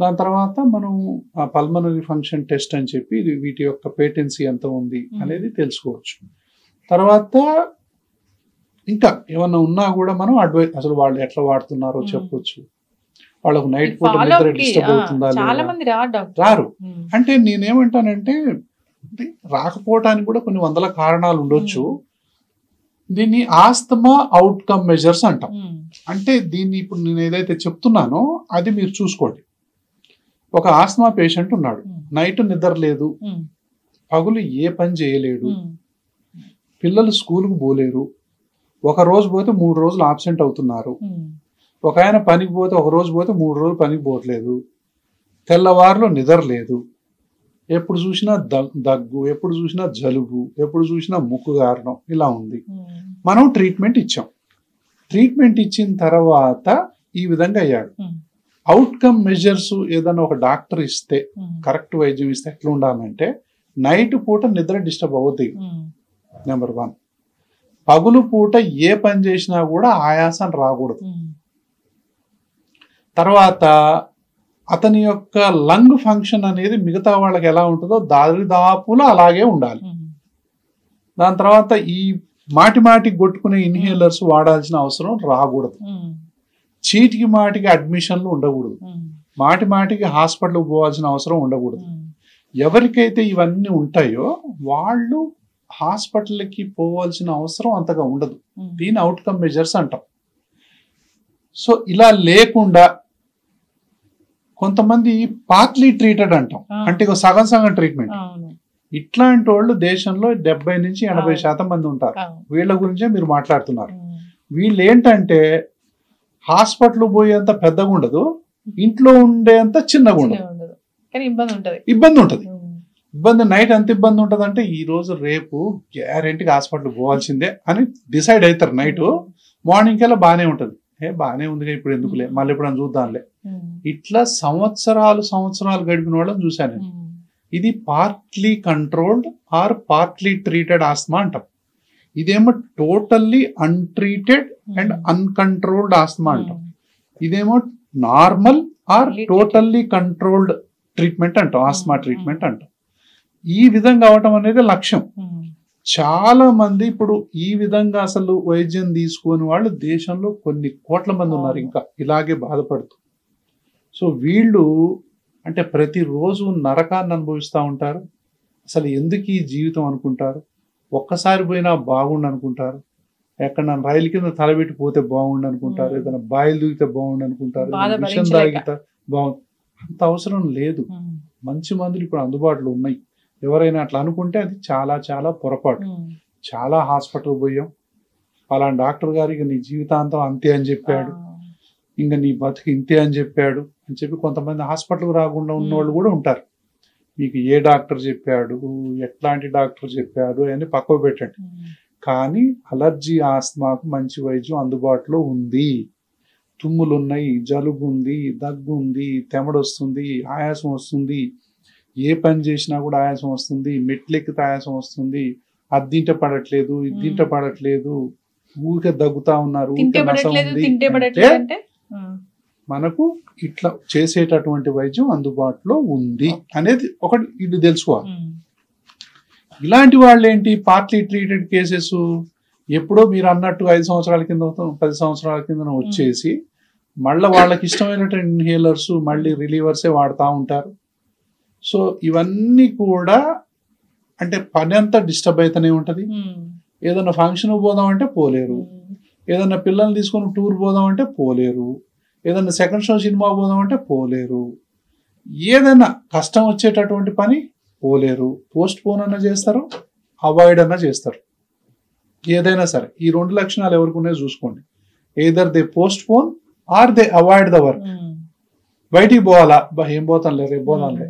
దాని తర్వాత మనం ఆ పల్మనరీ ఫంక్షన్ టెస్ట్ అని చెప్పి వీటి యొక్క పేటెన్సీ ఎంత ఉంది అనేది తెలుసుకోవచ్చు. తర్వాత ఇంకా ఏమన్నా ఉన్నా కూడా మనం అడ్వైస్, అసలు వాళ్ళు ఎట్లా వాడుతున్నారో చెప్పొచ్చు. వాళ్ళకు నైట్ పూట నిద్ర డిస్టర్బ్ అవుతుందా లేదా, రారు. అంటే నేనేమంటానంటే రాకపోవటానికి కూడా కొన్ని వందల కారణాలు ఉండొచ్చు. దీన్ని ఆస్తమా అవుట్కమ్ మెజర్స్ అంటాం. అంటే దీన్ని ఇప్పుడు నేను ఏదైతే చెప్తున్నానో అది మీరు చూసుకోండి. ఒక ఆస్తమా పేషెంట్ ఉన్నాడు, నైట్ నిద్ర లేదు, పగులు ఏ పని చేయలేడు, పిల్లలు స్కూల్కి పోలేరు, ఒక రోజు పోతే 3 రోజులు ఆబ్సెంట్ అవుతున్నారు, ఒక ఆయన పనికి పోతే ఒక రోజు పోతే 3 రోజులు పనికి పోవట్లేదు, తెల్లవారులో నిద్ర లేదు, ఎప్పుడు చూసినా దగ్గు, ఎప్పుడు చూసినా జలుబు, ఎప్పుడు చూసినా ముక్కు గారడం, ఇలా ఉంది. మనం ట్రీట్మెంట్ ఇచ్చాం. ట్రీట్మెంట్ ఇచ్చిన తర్వాత ఈ విధంగా అయ్యాడు. అవుట్కమ్ మెజర్స్ ఏదైనా ఒక డాక్టర్ ఇస్తే, కరెక్ట్ వైద్యం ఇస్తే ఎట్లా ఉండాలంటే నైట్ పూట నిద్ర డిస్టర్బ్ అవుతుంది, నెంబర్ 1. పగులు పూట ఏ పని చేసినా కూడా ఆయాసం రాకూడదు. తర్వాత అతని యొక్క లంగ్ ఫంక్షన్ అనేది మిగతా వాళ్ళకి ఎలా ఉంటుందో దాదాపులో అలాగే ఉండాలి. దాని తర్వాత ఈ మాటికి కొట్టుకునే ఇన్హేలర్స్ వాడాల్సిన అవసరం రాకూడదు. చీటికి మాటికి అడ్మిషన్లు ఉండకూడదు, మాటికి హాస్పిటల్కి పోవాల్సిన అవసరం ఉండకూడదు. ఎవరికైతే ఇవన్నీ ఉంటాయో వాళ్ళు హాస్పిటల్కి పోవాల్సిన అవసరం అంతగా ఉండదు. దీని అవుట్కమ్ మెజర్స్ అంటాం. సో ఇలా లేకుండా కొంతమంది పార్ట్లీ ట్రీటెడ్ అంటాం, అంటే సగం ట్రీట్మెంట్. ఇట్లాంటి వాళ్ళు దేశంలో 70 నుంచి 80% మంది ఉంటారు. వీళ్ళ గురించే మీరు మాట్లాడుతున్నారు. వీళ్ళు ఏంటంటే హాస్పిటల్ పోయేంత పెద్దగా ఉండదు, ఇంట్లో ఉండేంత చిన్నగా ఉండదు, ఇబ్బంది ఉంటుంది. నైట్ ఎంత ఇబ్బంది ఉంటుంది అంటే ఈ రోజు రేపు గ్యారెంటీగా హాస్పిటల్ పోవాల్సిందే అని డిసైడ్ అవుతారు. నైట్ మార్నింగ్ కల్లా బాగానే ఉంటుంది, బాగానే ఉందిగా ఇప్పుడు ఎందుకులే, మళ్ళీ ఎప్పుడైనా చూద్దాంలే. ఇట్లా సంవత్సరాలు గడిపిన వాళ్ళని చూశాను. ఇది partly controlled or partly treated asthma అంటాం. ఇదేమో totally untreated and uncontrolled asthma అంటాం. ఇదేమో normal or totally controlled treatment అంటాం, ఆస్మా ట్రీట్మెంట్ అంటాం. ఈ విధంగా అవటం అనేది లక్ష్యం. చాలా మంది ఇప్పుడు ఈ విధంగా అసలు వైద్యం తీసుకుని వాళ్ళు దేశంలో కొన్ని కోట్ల మంది ఉన్నారు ఇంకా ఇలాగే బాధపడుతూ. సో వీళ్ళు అంటే ప్రతిరోజు నరకాన్ని అనుభవిస్తూ ఉంటారు. అసలు ఎందుకు ఈ జీవితం అనుకుంటారు, ఒక్కసారి పోయినా బాగుండు అనుకుంటారు, ఎక్కడ రైలు కింద తలబెట్టి పోతే బాగుండు అనుకుంటారు, ఏదైనా బాయిలు దూకితే బాగుండు అనుకుంటారు, విషం తాగితే బాగుంది. అంత అవసరం లేదు. మంచి మందులు ఇప్పుడు అందుబాటులో ఉన్నాయి. ఎవరైనా అట్లా అనుకుంటే అది చాలా చాలా పొరపాటు. చాలా హాస్పిటల్ పోయాం, అలాంటి డాక్టర్ గారికి నీ జీవితాంతం అంతే అని చెప్పాడు, ఇంకా నీ బతుకు ఇంతే అని చెప్పాడు అని చెప్పి కొంతమంది హాస్పిటల్కి రాకుండా ఉన్న వాళ్ళు కూడా ఉంటారు. మీకు ఏ డాక్టర్ చెప్పాడు, ఎట్లాంటి డాక్టర్ చెప్పాడు అని పక్కకు పెట్టండి. కానీ అలర్జీ ఆస్మాకు మంచి వైద్యం అందుబాటులో ఉంది. తుమ్ములు ఉన్నాయి, జలుబు ఉంది, దగ్గు ఉంది, తెమడ వస్తుంది, ఆయాసం వస్తుంది, ఏ పని చేసినా కూడా ఆయాసం వస్తుంది, మెట్లెక్కితే ఆయాసం వస్తుంది, అద్దింట పడట్లేదు, ఇద్దింట పడట్లేదు, ఊరికే దగ్గుతా ఉన్నారు, మనకు ఇట్లా చేసేటటువంటి వైద్యం అందుబాటులో ఉంది అనేది ఒకటి ఇది తెలుసుకోవాలి. ఇలాంటి వాళ్ళు ఏంటి పార్ట్లీ ట్రీటెడ్ కేసెస్ ఎప్పుడో మీరు అన్నట్టు 5 సంవత్సరాల కింద 10 సంవత్సరాల కింద వచ్చేసి మళ్ళీ వాళ్ళకి ఇష్టమైనటువంటి ఇన్హేలర్స్ మళ్ళీ రిలీవర్సే వాడుతూ ఉంటారు. సో ఇవన్నీ కూడా అంటే పని అంతా డిస్టర్బ్ అయితేనే ఉంటుంది. ఏదైనా ఫంక్షన్ పోదామంటే పోలేరు, ఏదైనా పిల్లల్ని తీసుకొని టూర్ పోదామంటే పోలేరు, ఏదైనా సెకండ్ షో సినిమా పోదామంటే పోలేరు, ఏదైనా కష్టం వచ్చేటటువంటి పని పోలేరు. పోస్ట్ పోన్ అన్నా చేస్తారు, అవాయిడ్ అన్నా చేస్తారు. ఏదైనా సరే ఈ 2 లక్షణాలు ఎవరికి ఉన్నాయో చూసుకోండి. Either they postpone or they avoid the work. బయటికి పోవాలా, ఏం పోతాం లేదు, రేపు పోదాంలే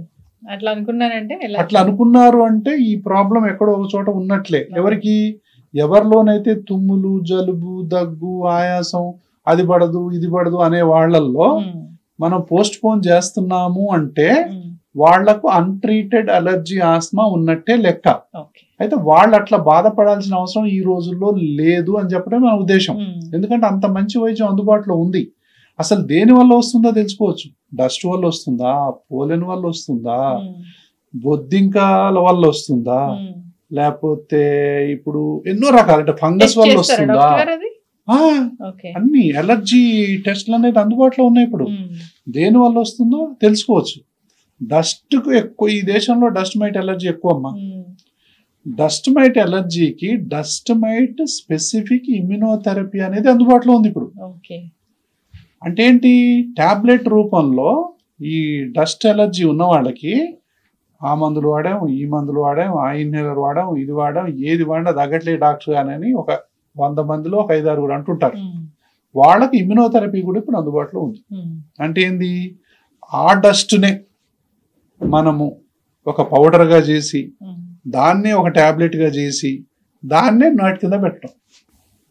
అట్లా అనుకున్నారంటే అట్లా అనుకున్నారు అంటే ఈ ప్రాబ్లం ఎక్కడో ఒక చోట ఉన్నట్లే. ఎవరికి, ఎవరిలోనైతే తుమ్ములు, జలుబు, దగ్గు, ఆయాసం, అది పడదు ఇది పడదు అనే వాళ్ళల్లో మనం పోస్ట్ పోన్ చేస్తున్నాము అంటే వాళ్లకు అన్ట్రీటెడ్ అలర్జీ ఆస్మా ఉన్నట్టే లెక్క. అయితే వాళ్ళు అట్లా బాధపడాల్సిన అవసరం ఈ రోజుల్లో లేదు అని చెప్పడం మన ఉద్దేశం. ఎందుకంటే అంత మంచి వైద్యం అందుబాటులో ఉంది. అసలు దేని వల్ల వస్తుందో తెలుసుకోవచ్చు. డస్ట్ వల్ల వస్తుందా, పోలెన్ వల్ల వస్తుందా, బొద్దింకాల వల్ల వస్తుందా, లేకపోతే ఇప్పుడు ఎన్నో రకాల అంటే ఫంగస్ వల్ల వస్తుందా, అన్ని అలర్జీ టెస్ట్లు అనేది అందుబాటులో ఉన్నాయి. ఇప్పుడు దేని వల్ల వస్తుందో తెలుసుకోవచ్చు. డస్ట్ కు ఎక్కువ ఈ దేశంలో డస్ట్ మైట్ ఎలర్జీ ఎక్కువ అమ్మా. డస్ట్ మైట్ ఎలర్జీకి డస్ట్ మైట్ స్పెసిఫిక్ ఇమ్యునోథెరపీ అనేది అందుబాటులో ఉంది ఇప్పుడు. అంటే ఏంటి, టాబ్లెట్ రూపంలో ఈ డస్ట్ ఎలర్జీ ఉన్న వాళ్ళకి ఆ మందులు వాడాం, ఈ మందులు వాడాం, ఆ ఇన్హేలర్ వాడాం, ఇది వాడాం, ఏది వాడినా తగ్గట్లే డాక్టర్ అని ఒక 100 మందిలో ఒక 5-6 అంటుంటారు. వాళ్ళకి ఇమ్యునోథెరపీ కూడా ఇప్పుడు అందుబాటులో ఉంది. అంటే ఏంది, ఆ డస్ట్నే మనము ఒక పౌడర్గా చేసి దాన్నే ఒక టాబ్లెట్గా చేసి దాన్నే నాటి కింద పెట్టడం,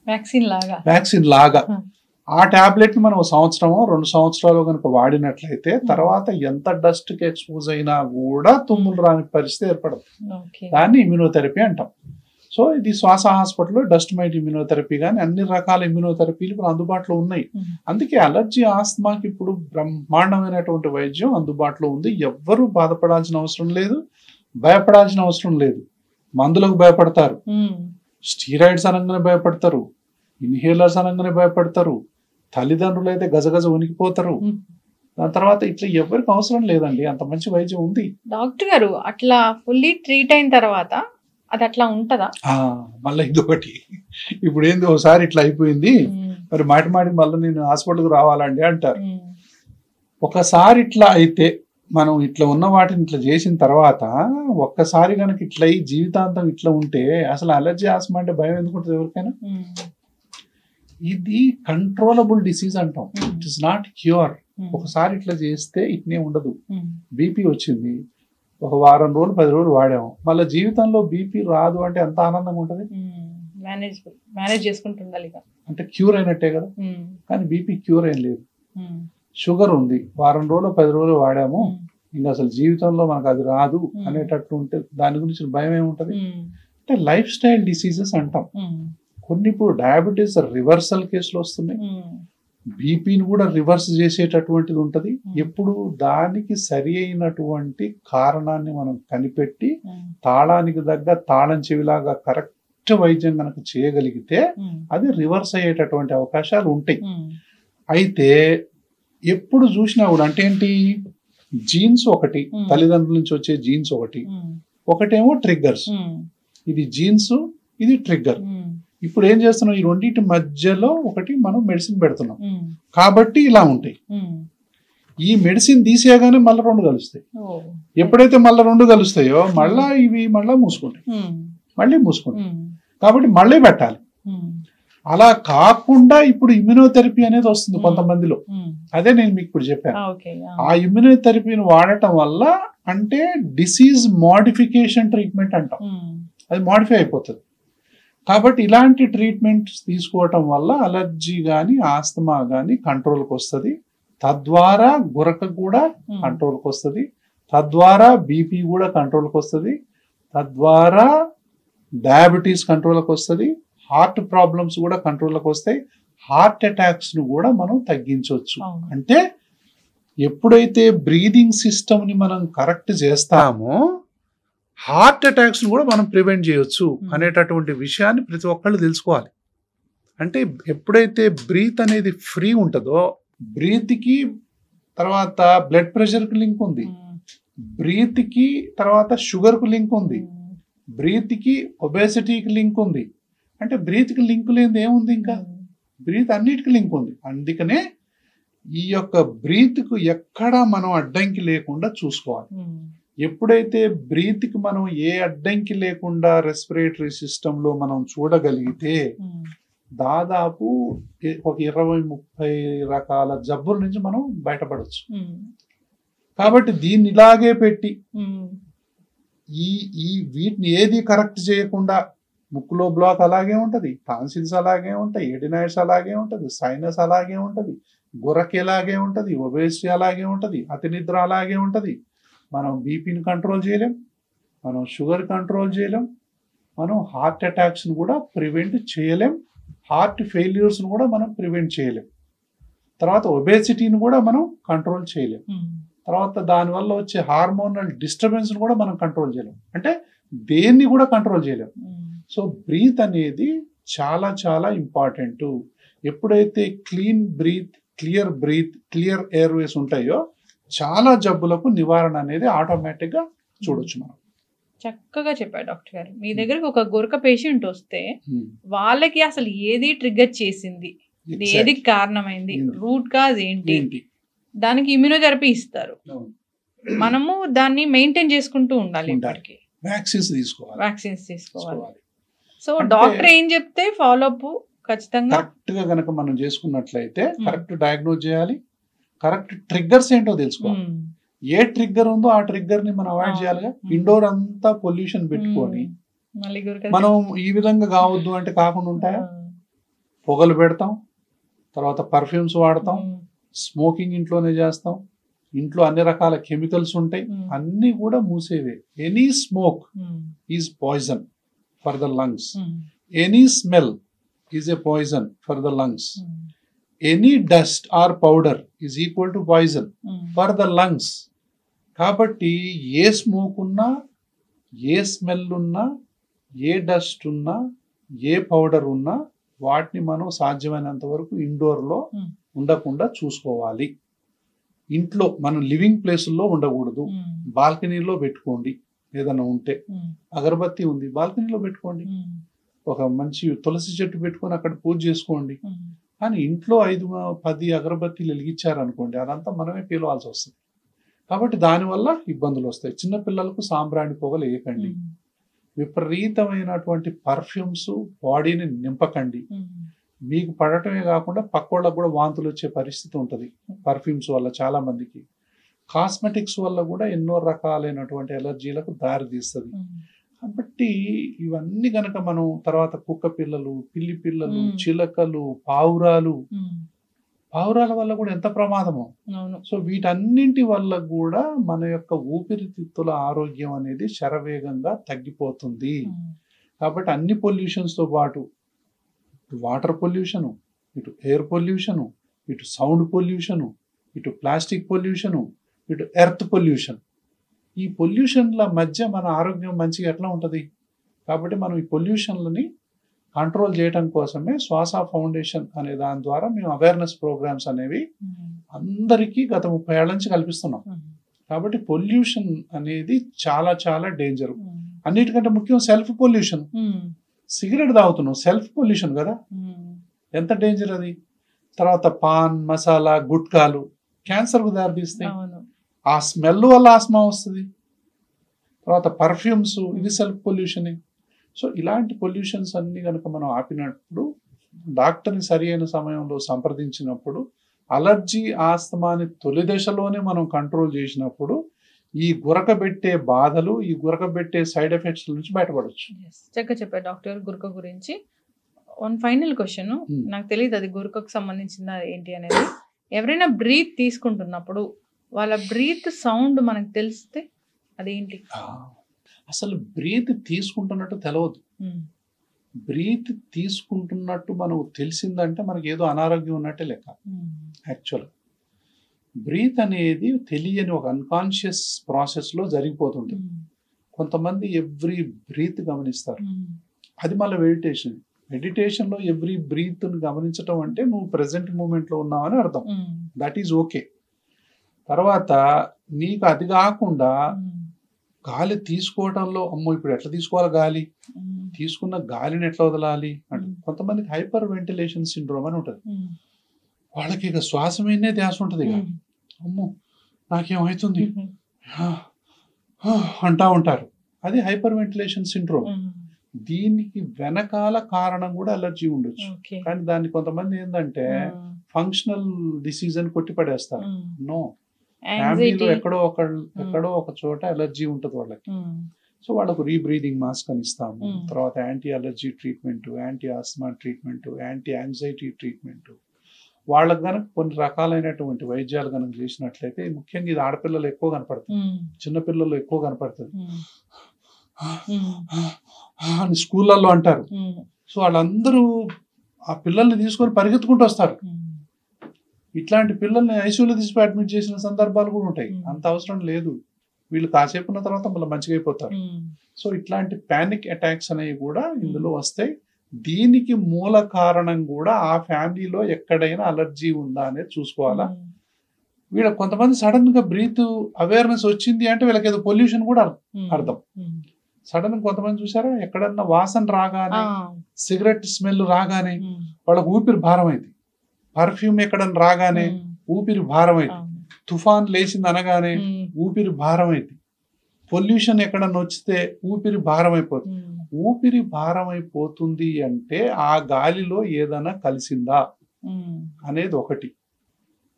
వ్యాక్సిన్ లాగా. ఆ టాబ్లెట్ మనం 1 సంవత్సరమో 2 సంవత్సరాలు కనుక వాడినట్లయితే తర్వాత ఎంత డస్ట్కి ఎక్స్పోజ్ అయినా కూడా తుమ్ములు రాని పరిస్థితి ఏర్పడదు. దాన్ని ఇమ్యునోథెరపీ అంటాం. సో ఇది శ్వాస హాస్పిటల్లో డస్ట్ మైట్ ఇమ్యునోథెరపీ కానీ అన్ని రకాల ఇమ్యునోథెరపీలు ఇప్పుడు అందుబాటులో ఉన్నాయి. అందుకే అలర్జీ ఆస్మాకి ఇప్పుడు బ్రహ్మాండమైనటువంటి వైద్యం అందుబాటులో ఉంది. ఎవ్వరూ బాధపడాల్సిన అవసరం లేదు, భయపడాల్సిన అవసరం లేదు. మందులకు భయపడతారు, స్టీరాయిడ్స్ అనగానే భయపడతారు, ఇన్హేలర్స్ అనగానే భయపడతారు, తల్లిదండ్రులు అయితే గజగజ వణికిపోతారు. దాని తర్వాత ఇట్లా ఎవరికి అవసరం లేదండి, అంత మంచి వైద్యం ఉంది. డాక్టర్ గారు అట్లా ఫుల్లీ ట్రీట్ అయిన తర్వాత అది అట్లా ఉంటదా? మళ్ళీ ఇదొకటి, ఇప్పుడు ఏంది ఒకసారి ఇట్లా అయిపోయింది మరి మాటి మళ్ళీ నేను హాస్పిటల్కి రావాలండి అంటారు. ఒకసారి ఇట్లా అయితే మనం ఇట్లా ఉన్న వాటిని ఇట్లా చేసిన తర్వాత ఒక్కసారి కనుక ఇట్లా అయ్యి జీవితాంతం ఇట్లా ఉంటే అసలు అలర్జీ ఆస్మా అంటే భయం ఎందుకు ఉంటుంది ఎవరికైనా? ఇది కంట్రోలబుల్ డిసీజ్ అంటాం, ఇట్ ఇస్ నాట్ క్యూర్. ఒకసారి ఇట్లా చేస్తే ఇట్నే ఉండదు. బీపీ వచ్చింది, ఒక వారం రోజులు 10 రోజులు వాడాము, మళ్ళీ జీవితంలో బీపీ రాదు అంటే ఎంత ఆనందంగా ఉంటుంది. మేనేజ్ చేసుకుంటుండాలి అంటే క్యూర్ అయినట్టే కదా. కానీ బీపీ క్యూర్ ఏం లేదు. షుగర్ ఉంది, వారం రోజులు 10 రోజులు వాడాము, ఇంకా అసలు జీవితంలో మనకు అది రాదు అనేటట్టు ఉంటే దాని గురించి భయం ఏముంటది. అంటే లైఫ్ స్టైల్ డిసీజెస్ అంటాం. కొన్ని ఇప్పుడు డయాబెటీస్ రివర్సల్ కేసులు వస్తున్నాయి, బీపీని కూడా రివర్స్ చేసేటటువంటిది ఉంటుంది. ఎప్పుడు దానికి సరి అయినటువంటి కారణాన్ని మనం కనిపెట్టి తాళానికి దగ్గర తాళం చెవిలాగా కరెక్ట్ వైద్యం కనుక చేయగలిగితే అది రివర్స్ అయ్యేటటువంటి అవకాశాలు ఉంటాయి. అయితే ఎప్పుడు చూసినా కూడా అంటే ఏంటి, జీన్స్ ఒకటి, తల్లిదండ్రుల నుంచి వచ్చే జీన్స్ ఒకటేమో ట్రిగ్గర్స్. ఇది జీన్స్, ఇది ట్రిగ్గర్. ఇప్పుడు ఏం చేస్తున్నాం, ఈ రెండింటి మధ్యలో ఒకటి మనం మెడిసిన్ పెడుతున్నాం కాబట్టి ఇలా ఉంటాయి. ఈ మెడిసిన్ తీసేయగానే మళ్ళీ 2 కలుస్తాయి. ఎప్పుడైతే మళ్ళీ 2 కలుస్తాయో మళ్ళా ఇవి మళ్ళీ మూసుకుంటాయి, మళ్ళీ మూసుకుంటాయి. కాబట్టి మళ్ళీ పెట్టాలి. అలా కాకుండా ఇప్పుడు ఇమ్యునోథెరపీ అనేది వస్తుంది కొంతమందిలో. అదే నేను మీకు ఇప్పుడు చెప్పాను. ఆ ఇమ్యునోథెరపీని వాడటం వల్ల అంటే డిసీజ్ మోడిఫికేషన్ ట్రీట్మెంట్ అంటాం, అది మోడిఫై అయిపోతుంది. కాబట్టి ఇలాంటి ట్రీట్మెంట్స్ తీసుకోవటం వల్ల అలర్జీ కానీ ఆస్తమా కానీ కంట్రోల్కి వస్తుంది. తద్వారా గురక కూడా కంట్రోల్కి వస్తుంది, తద్వారా బీపీ కూడా కంట్రోల్కి వస్తుంది, తద్వారా డయాబెటీస్ కంట్రోల్కి వస్తుంది, హార్ట్ ప్రాబ్లమ్స్ కూడా కంట్రోల్కి వస్తాయి, హార్ట్ అటాక్స్ను కూడా మనం తగ్గించవచ్చు. అంటే ఎప్పుడైతే బ్రీదింగ్ సిస్టమ్ని మనం కరెక్ట్ చేస్తామో హార్ట్ అటాక్స్ను కూడా మనం ప్రివెంట్ చేయొచ్చు అనేటటువంటి విషయాన్ని ప్రతి ఒక్కళ్ళు తెలుసుకోవాలి. అంటే ఎప్పుడైతే బ్రీత్ అనేది ఫ్రీ ఉంటుందో బ్రీత్కి తర్వాత బ్లడ్ ప్రెషర్కి లింక్ ఉంది, బ్రీత్కి తర్వాత షుగర్కు లింక్ ఉంది, బ్రీత్కి ఒబేసిటీకి లింక్ ఉంది. అంటే బ్రీత్కి లింక్ లేనిది ఏముంది? ఇంకా బ్రీత్ అన్నిటికీ లింక్ ఉంది. అందుకనే ఈ యొక్క బ్రీత్కు ఎక్కడా మనం అడ్డంకి లేకుండా చూసుకోవాలి. ఎప్పుడైతే బ్రీత్కి మనం ఏ అడ్డంకి లేకుండా రెస్పిరేటరీ సిస్టంలో మనం చూడగలిగితే దాదాపు ఒక 20-30 రకాల జబ్బుల నుంచి మనం బయటపడవచ్చు. కాబట్టి దీన్ని ఇలాగే పెట్టి ఈ వీటిని ఏది కరెక్ట్ చేయకుండా ముక్కులో బ్లాక్ అలాగే ఉంటుంది, టాన్సిల్స్ అలాగే ఉంటాయి, ఎడినైట్స్ అలాగే ఉంటుంది, సైనస్ అలాగే ఉంటుంది, గురక అలాగే ఉంటుంది, ఒబేసిటీ అలాగే ఉంటుంది, అతి నిద్ర అలాగే ఉంటుంది. మనం బీపీని కంట్రోల్ చేయలేం, మనం షుగర్ కంట్రోల్ చేయలేం, మనం హార్ట్ అటాక్స్ని కూడా ప్రివెంట్ చేయలేం, హార్ట్ ఫెయిల్యూర్స్ని కూడా మనం ప్రివెంట్ చేయలేం, తర్వాత ఒబేసిటీని కూడా మనం కంట్రోల్ చేయలేం, తర్వాత దానివల్ల వచ్చే హార్మోనల్ డిస్టర్బెన్స్ని కూడా మనం కంట్రోల్ చేయలేం. అంటే దేన్ని కూడా కంట్రోల్ చేయలేం. సో బ్రీత్ అనేది చాలా చాలా ఇంపార్టెంట్. ఎప్పుడైతే క్లీన్ బ్రీత్, క్లియర్ ఎయిర్వేస్ ఉంటాయో చాలా జబ్బులకు నివారణ అనేది ఆటోమేటిక్గా చూడొచ్చు మనం. చక్కగా చెప్పారు డాక్టర్ గారు. మీ దగ్గరకు ఒక గురక పేషెంట్ వస్తే వాళ్ళకి అసలు ఏది ట్రిగ్గర్ చేసింది, ఏది కారణమైంది, రూట్ కాజ్ ఏంటి, దానికి ఇమ్యూనోథెరపీ ఇస్తారు. మనము దాన్ని మెయింటైన్ చేసుకుంటూ ఉండాలి. వ్యాక్సిన్స్ తీసుకోవాలి. సో డాక్టర్ ఏం చెప్తే ఫాలో అప్ ఖచ్చితంగా కరెక్ట్ గా గనక మనం చేసుకున్నట్లయితే కరెక్ట్ డయాగ్నోజ్ చేయాలి, కరెక్ట్ ట్రిగ్గర్స్ ఏంటో తెలుసుకోవాలి. ఏ ట్రిగ్గర్ ఉందో ఆ ట్రిగ్గర్ ని మనం అవాయిడ్ చేయాలిగా. ఇండోర్ అంతా పొల్యూషన్ పెట్టుకొని మనం ఈ విధంగా కావద్దు అంటే కాకుండా ఉంటాయా? పొగలు పెడతాం, తర్వాత పర్ఫ్యూమ్స్ వాడతాం, స్మోకింగ్ ఇంట్లోనే చేస్తాం, ఇంట్లో అన్ని రకాల కెమికల్స్ ఉంటాయి, అన్ని కూడా మూసేవే. Any smoke is poison for the lungs, any smell is a poison for the lungs, any dust or powder is equal to poison for the lungs. కాబట్టి ఏ స్మోక్ ఉన్నా, ఏ స్మెల్ ఉన్నా, ఏ డస్ట్ ఉన్నా, ఏ పౌడర్ ఉన్నా వాటిని మనం సాధ్యమైనంత వరకు ఇండోర్లో ఉండకుండా చూసుకోవాలి. ఇంట్లో మనం లివింగ్ ప్లేసుల్లో ఉండకూడదు. బాల్కనీలో పెట్టుకోండి. ఏదైనా ఉంటే అగరబత్తి ఉంది, బాల్కనీలో పెట్టుకోండి. ఒక మంచి తులసి చెట్టు పెట్టుకొని అక్కడ పూజ చేసుకోండి. కానీ ఇంట్లో 5-10 అగరబత్తీలు వెలిగించారనుకోండి, అదంతా మనమే పీలవాల్సి వస్తుంది. కాబట్టి దానివల్ల ఇబ్బందులు వస్తాయి. చిన్నపిల్లలకు సాంబ్రాణి పొగలు వేయకండి, విపరీతమైనటువంటి పర్ఫ్యూమ్స్ బాడీని నింపకండి. మీకు పడటమే కాకుండా పక్కోళ్ళకు కూడా వాంతులు వచ్చే పరిస్థితి ఉంటుంది పర్ఫ్యూమ్స్ వల్ల. చాలా మందికి కాస్మెటిక్స్ వల్ల కూడా ఎన్నో రకాలైనటువంటి ఎలర్జీలకు దారి తీస్తుంది. కాబట్టి ఇవన్నీ గనక మనం తర్వాత కుక్క పిల్లలు, పిల్లి పిల్లలు, చిలకలు, పావురాల వల్ల కూడా ఎంత ప్రమాదమో. సో వీటన్నింటి వల్ల కూడా మన యొక్క ఊపిరితిత్తుల ఆరోగ్యం అనేది శరవేగంగా తగ్గిపోతుంది. కాబట్టి అన్ని పొల్యూషన్స్తో పాటు వాటర్ పొల్యూషను, ఇటు ఎయిర్ పొల్యూషను, ఇటు సౌండ్ పొల్యూషను, ఇటు ప్లాస్టిక్ పొల్యూషను, ఇటు ఎర్త్ పొల్యూషన్, ఈ పొల్యూషన్ల మధ్య మన ఆరోగ్యం మంచిగా ఎట్లా ఉంటుంది? కాబట్టి మనం ఈ పొల్యూషన్లని కంట్రోల్ చేయడం కోసమే శ్వాస ఫౌండేషన్ అనే దాని ద్వారా మేము అవేర్నెస్ ప్రోగ్రామ్స్ అనేవి అందరికీ గత 30 ఏళ్ల నుంచి కల్పిస్తున్నాం. కాబట్టి పొల్యూషన్ అనేది చాలా చాలా డేంజర్. అన్నిటికంటే ముఖ్యం సెల్ఫ్ పొల్యూషన్. సిగరెట్ తాగుతున్నాం, సెల్ఫ్ పొల్యూషన్ కదా, ఎంత డేంజర్ అది. తర్వాత పాన్ మసాలా గుట్కాలు క్యాన్సర్కు దారితీస్తాయి. ఆ స్మెల్ వల్ల ఆస్మా వస్తుంది. తర్వాత పర్ఫ్యూమ్స్, ఇది సెల్ఫ్ పొల్యూషనే. సో ఇలాంటి పొల్యూషన్స్ అన్ని కనుక మనం ఆపినప్పుడు, డాక్టర్ని సరి అయిన సమయంలో సంప్రదించినప్పుడు, అలర్జీ ఆస్తమాని తొలి దశలోనే మనం కంట్రోల్ చేసినప్పుడు ఈ గురకబెట్టే బాధలు, ఈ గురకబెట్టే సైడ్ ఎఫెక్ట్స్ నుంచి బయటపడవచ్చు. చక్కగా చెప్పారు డాక్టర్ గురక గురించి. వన్ ఫైనల్ క్వశ్చన్, నాకు తెలియదు అది గురకకు సంబంధించిన ఏంటి అనేది. ఎవరైనా బ్రీత్ తీసుకుంటున్నప్పుడు వాళ్ళ బ్రీత్ సౌండ్ మనకు తెలిస్తే అదేంటి? అసలు బ్రీత్ తీసుకుంటున్నట్టు తెలియదు. బ్రీత్ తీసుకుంటున్నట్టు మనకు తెలిసిందంటే మనకి ఏదో అనారోగ్యం ఉన్నట్టే లెక్క. యాక్చువల్ బ్రీత్ అనేది తెలియని ఒక అన్కాన్షియస్ ప్రాసెస్లో జరిగిపోతుంటుంది. కొంతమంది ఎవ్రీ బ్రీత్ గమనిస్తారు, అది మళ్ళీ మెడిటేషన్. మెడిటేషన్ లో ఎవ్రీ బ్రీత్ గమనించటం అంటే నువ్వు ప్రెసెంట్ మూమెంట్ లో ఉన్నావని అర్థం. That is okay. తర్వాత నీకు అది కాకుండా గాలి తీసుకోవడంలో అమ్మో ఇప్పుడు ఎట్లా తీసుకోవాలి గాలి, తీసుకున్న గాలిని ఎట్లా వదలాలి అంటే కొంతమందికి హైపర్ వెంటిలేషన్ సిండ్రోమ్ అని ఉంటుంది. వాళ్ళకి ఇక శ్వాస మీదనే ధ్యాస ఉంటుంది. ఇక అమ్మో నాకేమవుతుంది అంటా ఉంటారు. అది హైపర్ వెంటిలేషన్ సిండ్రోమ్. దీనికి వెనకాల కారణం కూడా అలర్జీ ఉండొచ్చు. కానీ దాన్ని కొంతమంది ఏంటంటే ఫంక్షనల్ డిసీజ్ అని కొట్టి పడేస్తారు. నో, ఫ్యామిలీలో ఎక్కడో ఒక చోట అలర్జీ ఉంటుంది వాళ్ళకి. సో వాళ్ళకు రీబ్రీదింగ్ మాస్క్ అని ఇస్తాము. తర్వాత anti allergy treatment, anti asthma treatment, anti anxiety treatment. వాళ్ళకు కనుక కొన్ని రకాలైనటువంటి వైద్యాలు కనుక చేసినట్లయితే, ముఖ్యంగా ఇది ఆడపిల్లలు ఎక్కువ కనపడుతుంది, చిన్నపిల్లలు ఎక్కువ కనపడుతుంది అని స్కూళ్ళల్లో అంటారు. సో వాళ్ళందరూ ఆ పిల్లల్ని తీసుకొని పరిగెత్తుకుంటూ వస్తారు. ఇట్లాంటి పిల్లల్ని ఐసీయూలో తీసుకు అడ్మిట్ చేసిన సందర్భాలు కూడా ఉంటాయి. అంత అవసరం లేదు, వీళ్ళు కాసేపు ఉన్న తర్వాత మళ్ళీ మంచిగా అయిపోతారు. సో ఇట్లాంటి పానిక్ అటాక్స్ అనేవి కూడా ఇందులో వస్తాయి. దీనికి మూల కారణం కూడా ఆ ఫ్యామిలీలో ఎక్కడైనా అలర్జీ ఉందా అనేది చూసుకోవాలా. వీళ్ళకి కొంతమంది సడన్ గా బ్రీత్ అవేర్నెస్ వచ్చింది అంటే వీళ్ళకి ఏదో పొల్యూషన్ కూడా అర్థం. సడన్ గా కొంతమంది చూసారా, ఎక్కడన్నా వాసన రాగానే, సిగరెట్ స్మెల్ రాగానే వాళ్ళకి ఊపిరి భారం అయింది. పర్ఫ్యూమ్ ఎక్కడన్నా రాగానే ఊపిరి భారం అయింది. తుఫాన్ లేచింది అనగానే ఊపిరి భారం అయింది. పొల్యూషన్ ఎక్కడన్నా వచ్చితే ఊపిరి భారం అయిపోతుంది. ఊపిరి భారం అయిపోతుంది అంటే ఆ గాలిలో ఏదైనా కలిసిందా అనేది ఒకటి.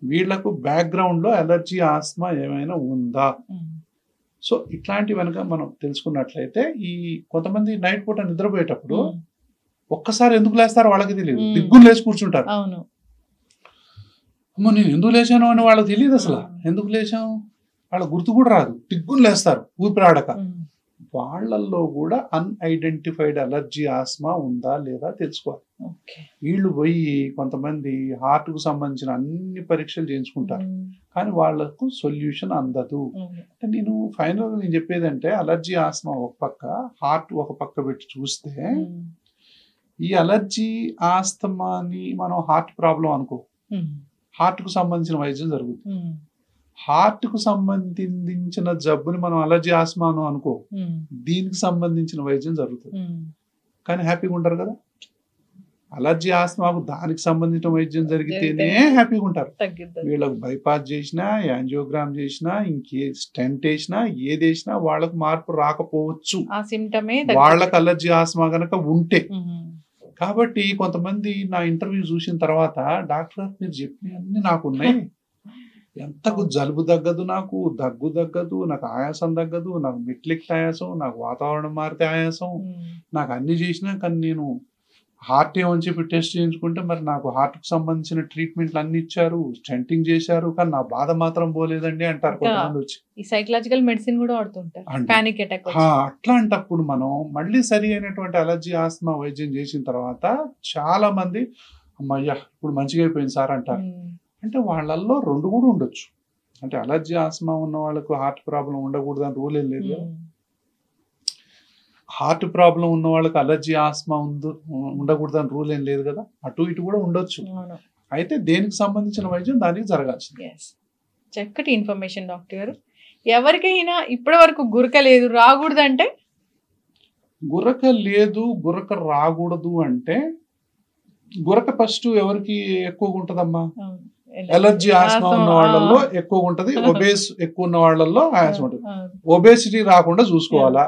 వీళ్లకు బ్యాక్గ్రౌండ్ లో అలర్జీ, ఆస్మా ఏమైనా ఉందా. సో ఇట్లాంటివి కనుక మనం తెలుసుకున్నట్లయితే, ఈ కొంతమంది నైట్ పూట నిద్రపోయేటప్పుడు ఒక్కసారి ఎందుకు లేస్తారో వాళ్ళకి తెలియదు, దిగ్గులు లేచి కూర్చుంటారు. అమ్మో నేను ఎందుకు లేచాను అని వాళ్ళకి తెలియదు. అసలు ఎందుకు లేచాం వాళ్ళ గుర్తు కూడా రాదు, దిగ్గులు లేస్తారు ఊపిరాడక. వాళ్ళల్లో కూడా అన్ఐడెంటిఫైడ్ అలర్జీ, ఆస్మా ఉందా లేదా తెలుసుకోవాలి. వీళ్ళు పోయి కొంతమంది హార్ట్ కు సంబంధించిన అన్ని పరీక్షలు చేయించుకుంటారు, కానీ వాళ్లకు సొల్యూషన్ అందదు. అంటే నేను చెప్పేదంటే, అలర్జీ, ఆస్మా ఒక పక్క, హార్ట్ ఒక పక్క పెట్టి చూస్తే, ఈ అలర్జీ, ఆస్తమాని మనం హార్ట్ ప్రాబ్లం అనుకో, హార్ట్ కు సంబంధించిన వైద్యం జరుగుతుంది. హార్ట్ కు సంబంధించిన జబ్బుని మనం అలర్జీ, ఆస్మాను అనుకో, దీనికి సంబంధించిన వైద్యం జరుగుతుంది. కానీ హ్యాపీగా ఉంటారు కదా. అలర్జీ, ఆస్మాకు దానికి సంబంధించిన వైద్యం జరిగితేనే హ్యాపీగా ఉంటారు. వీళ్ళకు బైపాస్ చేసినా, యాంజియోగ్రామ్ చేసినా, ఇంకే స్టెంట్ వేసినా, ఏది వేసినా వాళ్ళకు మార్పు రాకపోవచ్చు, వాళ్ళకి అలర్జీ, ఆస్మా గనక ఉంటే. కాబట్టి కొంతమంది నా ఇంటర్వ్యూ చూసిన తర్వాత, డాక్టర్ మీరు చెప్పినవన్నీ నాకు ఉన్నాయి, ఎంతకు జలుబు తగ్గదు, నాకు దగ్గు తగ్గదు, నాకు ఆయాసం తగ్గదు, నాకు మెట్లెక్కి ఆయాసం, నాకు వాతావరణం మారితే ఆయాసం, నాకు అన్ని చేసినా కానీ నేను హార్ట్ ఏమని చెప్పి టెస్ట్ చేయించుకుంటే మరి నాకు హార్ట్ కు సంబంధించిన ట్రీట్మెంట్లు అన్ని ఇచ్చారు, స్టెంటింగ్ చేశారు, కానీ నా బాధ మాత్రం పోలేదండి అంటారు కొంతమంది వచ్చి. సైకలాజికల్ మెడిసిన్ కూడా వాడుతుంటారు. అట్లాంటప్పుడు మనం మళ్ళీ సరి అయినటువంటి అలర్జీ, ఆస్మా వైద్యం చేసిన తర్వాత చాలా మంది అమ్మయ్యా ఇప్పుడు మంచిగా అయిపోయింది సార్ అంటారు. అంటే వాళ్ళల్లో రెండు కూడా ఉండొచ్చు. అంటే అలర్జీ, ఆస్మా ఉన్న వాళ్ళకు హార్ట్ ప్రాబ్లం ఉండకూడదు అని రూల్ ఏం లేదు. హార్ట్ ప్రాబ్లం ఉన్న వాళ్ళకి అలర్జీ, ఆస్మా ఉండకూడదు అని రూల్ ఏం లేదు కదా. అటు ఇటు కూడా ఉండొచ్చు. అయితే దేనికి సంబంధించిన వైద్యం దానికి జరగాల్సింది. చక్కటి ఇన్ఫర్మేషన్ డాక్టర్ గారు. ఎవరికైనా ఇప్పటి వరకు గురక లేదు, రాకూడదు అంటే, గురక లేదు, గురక రాకూడదు అంటే, గురక ఫస్ట్ ఎవరికి ఎక్కువగా ఉంటదమ్మా? అలర్జీ, ఆస్మా ఉన్న వాళ్ళల్లో ఎక్కువగా ఉంటది. ఒబేస్ ఎక్కువ ఉన్న వాళ్ళల్లో ఆయాసం ఉంటుంది. ఒబేసిటీ రాకుండా చూసుకోవాలా.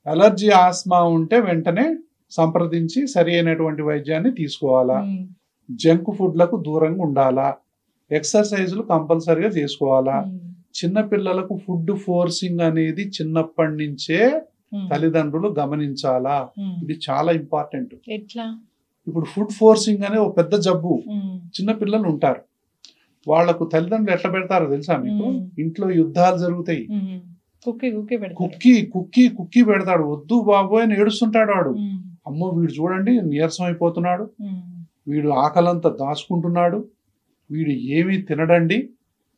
అలర్జీ, ఆస్మా ఉంటే వెంటనే సంప్రదించి సరి అయినటువంటి వైద్యాన్ని తీసుకోవాలా. జంక్ ఫుడ్లకు దూరంగా ఉండాలా. ఎక్సర్సైజులు కంపల్సరిగా చేసుకోవాలా. చిన్న పిల్లలకు ఫుడ్ ఫోర్సింగ్ అనేది చిన్నప్పటి నుంచే తల్లిదండ్రులు గమనించాలా. ఇది చాలా ఇంపార్టెంట్. ఇప్పుడు ఫుడ్ ఫోర్సింగ్ అనే ఒక పెద్ద జబ్బు చిన్న పిల్లలు ఉంటారు, వాళ్లకు తల్లిదండ్రులు ఎట్లా పెడతారో తెలుసా మీకు? ఇంట్లో యుద్ధాలు జరుగుతాయి, కుక్కీ పెడతాడు, వద్దు బాబోయ్ అని ఏడుస్తుంటాడు వాడు. అమ్మో వీడు చూడండి నీరసం అయిపోతున్నాడు, వీడు ఆకలంతా దాచుకుంటున్నాడు, వీడు ఏమీ తినడండి.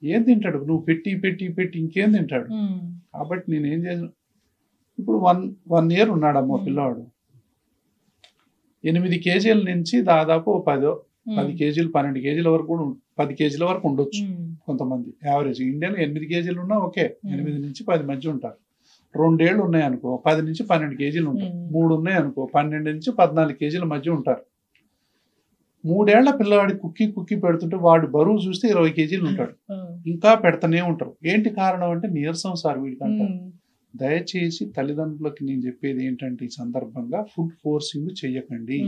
ఏం తింటాడు? నువ్వు పెట్టి పెట్టి పెట్టి ఇంకేం తింటాడు? కాబట్టి నేనేం చేసిన, ఇప్పుడు 1 year ఉన్నాడమ్మా పిల్లవాడు. 8 కేజీల నుంచి దాదాపు 10 కేజీలు 12 కేజీల వరకు కూడా 10 కేజీల వరకు ఉండొచ్చు కొంతమంది. యావరేజ్ ఇండియన్ 8 కేజీలు ఉన్నా ఓకే, 8 నుంచి 10 మధ్య ఉంటారు. 2 ఏళ్ళు ఉన్నాయి అనుకో 10 నుంచి 12 కేజీలు ఉంటారు. 3 ఉన్నాయి అనుకో 12 నుంచి 14 కేజీల మధ్య ఉంటారు. 3 ఏళ్ల పిల్లవాడి కుక్కి పెడుతుంటే వాడు బరువు చూస్తే 20 కేజీలు ఉంటాడు. ఇంకా పెడతానే ఉంటారు. ఏంటి కారణం అంటే నీరసం సార్ వీడికి అంటారు. దయచేసి తల్లిదండ్రులకి నేను చెప్పేది ఏంటంటే ఈ సందర్భంగా ఫుడ్ ఫోర్సింగ్ చెయ్యకండి.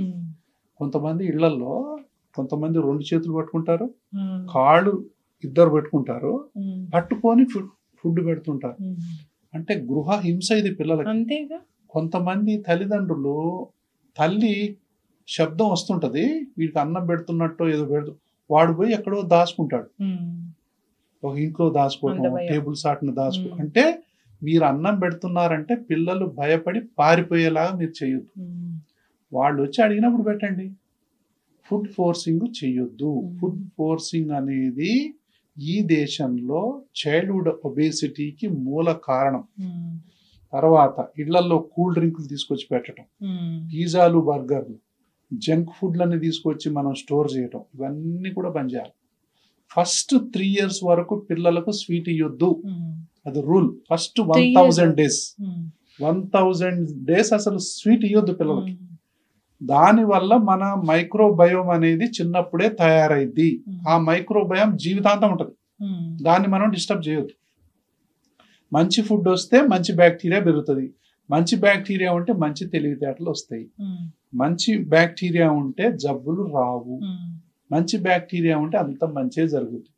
కొంతమంది ఇళ్లలో కొంతమంది 2 చేతులు పట్టుకుంటారు, కాళ్ళు 2 పెట్టుకుంటారు, పట్టుకొని ఫుడ్ పెడుతుంటారు. అంటే గృహ హింస ఇది పిల్లలకి. కొంతమంది తల్లిదండ్రులు తల్లి శబ్దం వస్తుంటది, వీడికి అన్నం పెడుతున్నట్టు ఏదో వాడు పోయి ఎక్కడో దాచుకుంటాడు, ఒక ఇంట్లో దాచుకోవటం, టేబుల్ సాట్ను దాచుకో. అంటే మీరు అన్నం పెడుతున్నారంటే పిల్లలు భయపడి పారిపోయేలాగా మీరు చేయొద్దు. వాళ్ళు వచ్చి అడిగినప్పుడు పెట్టండి. ఫుడ్ ఫోర్సింగ్ చెయ్యొద్దు. ఫుడ్ ఫోర్సింగ్ అనేది ఈ దేశంలో చైల్డ్హుడ్ ఒబేసిటీకి మూల కారణం. తర్వాత ఇళ్లలో కూల్ డ్రింకులు తీసుకొచ్చి పెట్టడం, పిజ్జాలు, బర్గర్లు, జంక్ ఫుడ్లని తీసుకొచ్చి మనం స్టోర్ చేయటం, ఇవన్నీ కూడా బంద్ చేయాలి. ఫస్ట్ 3 years వరకు పిల్లలకు స్వీట్ ఇవ్వద్దు, అది రూల్. ఫస్ట్ 1000 days 1000 days అసలు స్వీట్ ఇవ్వద్దు పిల్లలకి. దానివల్ల మన మైక్రోబయోమ్ అనేది చిన్నప్పుడే తయారైద్ది. ఆ మైక్రోబయోమ్ జీవితాంతం ఉంటుంది, దాన్ని మనం డిస్టర్బ్ చేయొద్దు. మంచి ఫుడ్ వస్తే మంచి బ్యాక్టీరియా పెరుగుతుంది, మంచి బ్యాక్టీరియా ఉంటే మంచి తెలివితేటలు వస్తాయి, మంచి బ్యాక్టీరియా ఉంటే జబ్బులు రావు, మంచి బ్యాక్టీరియా ఉంటే అంత మంచిగా జరుగుతుంది.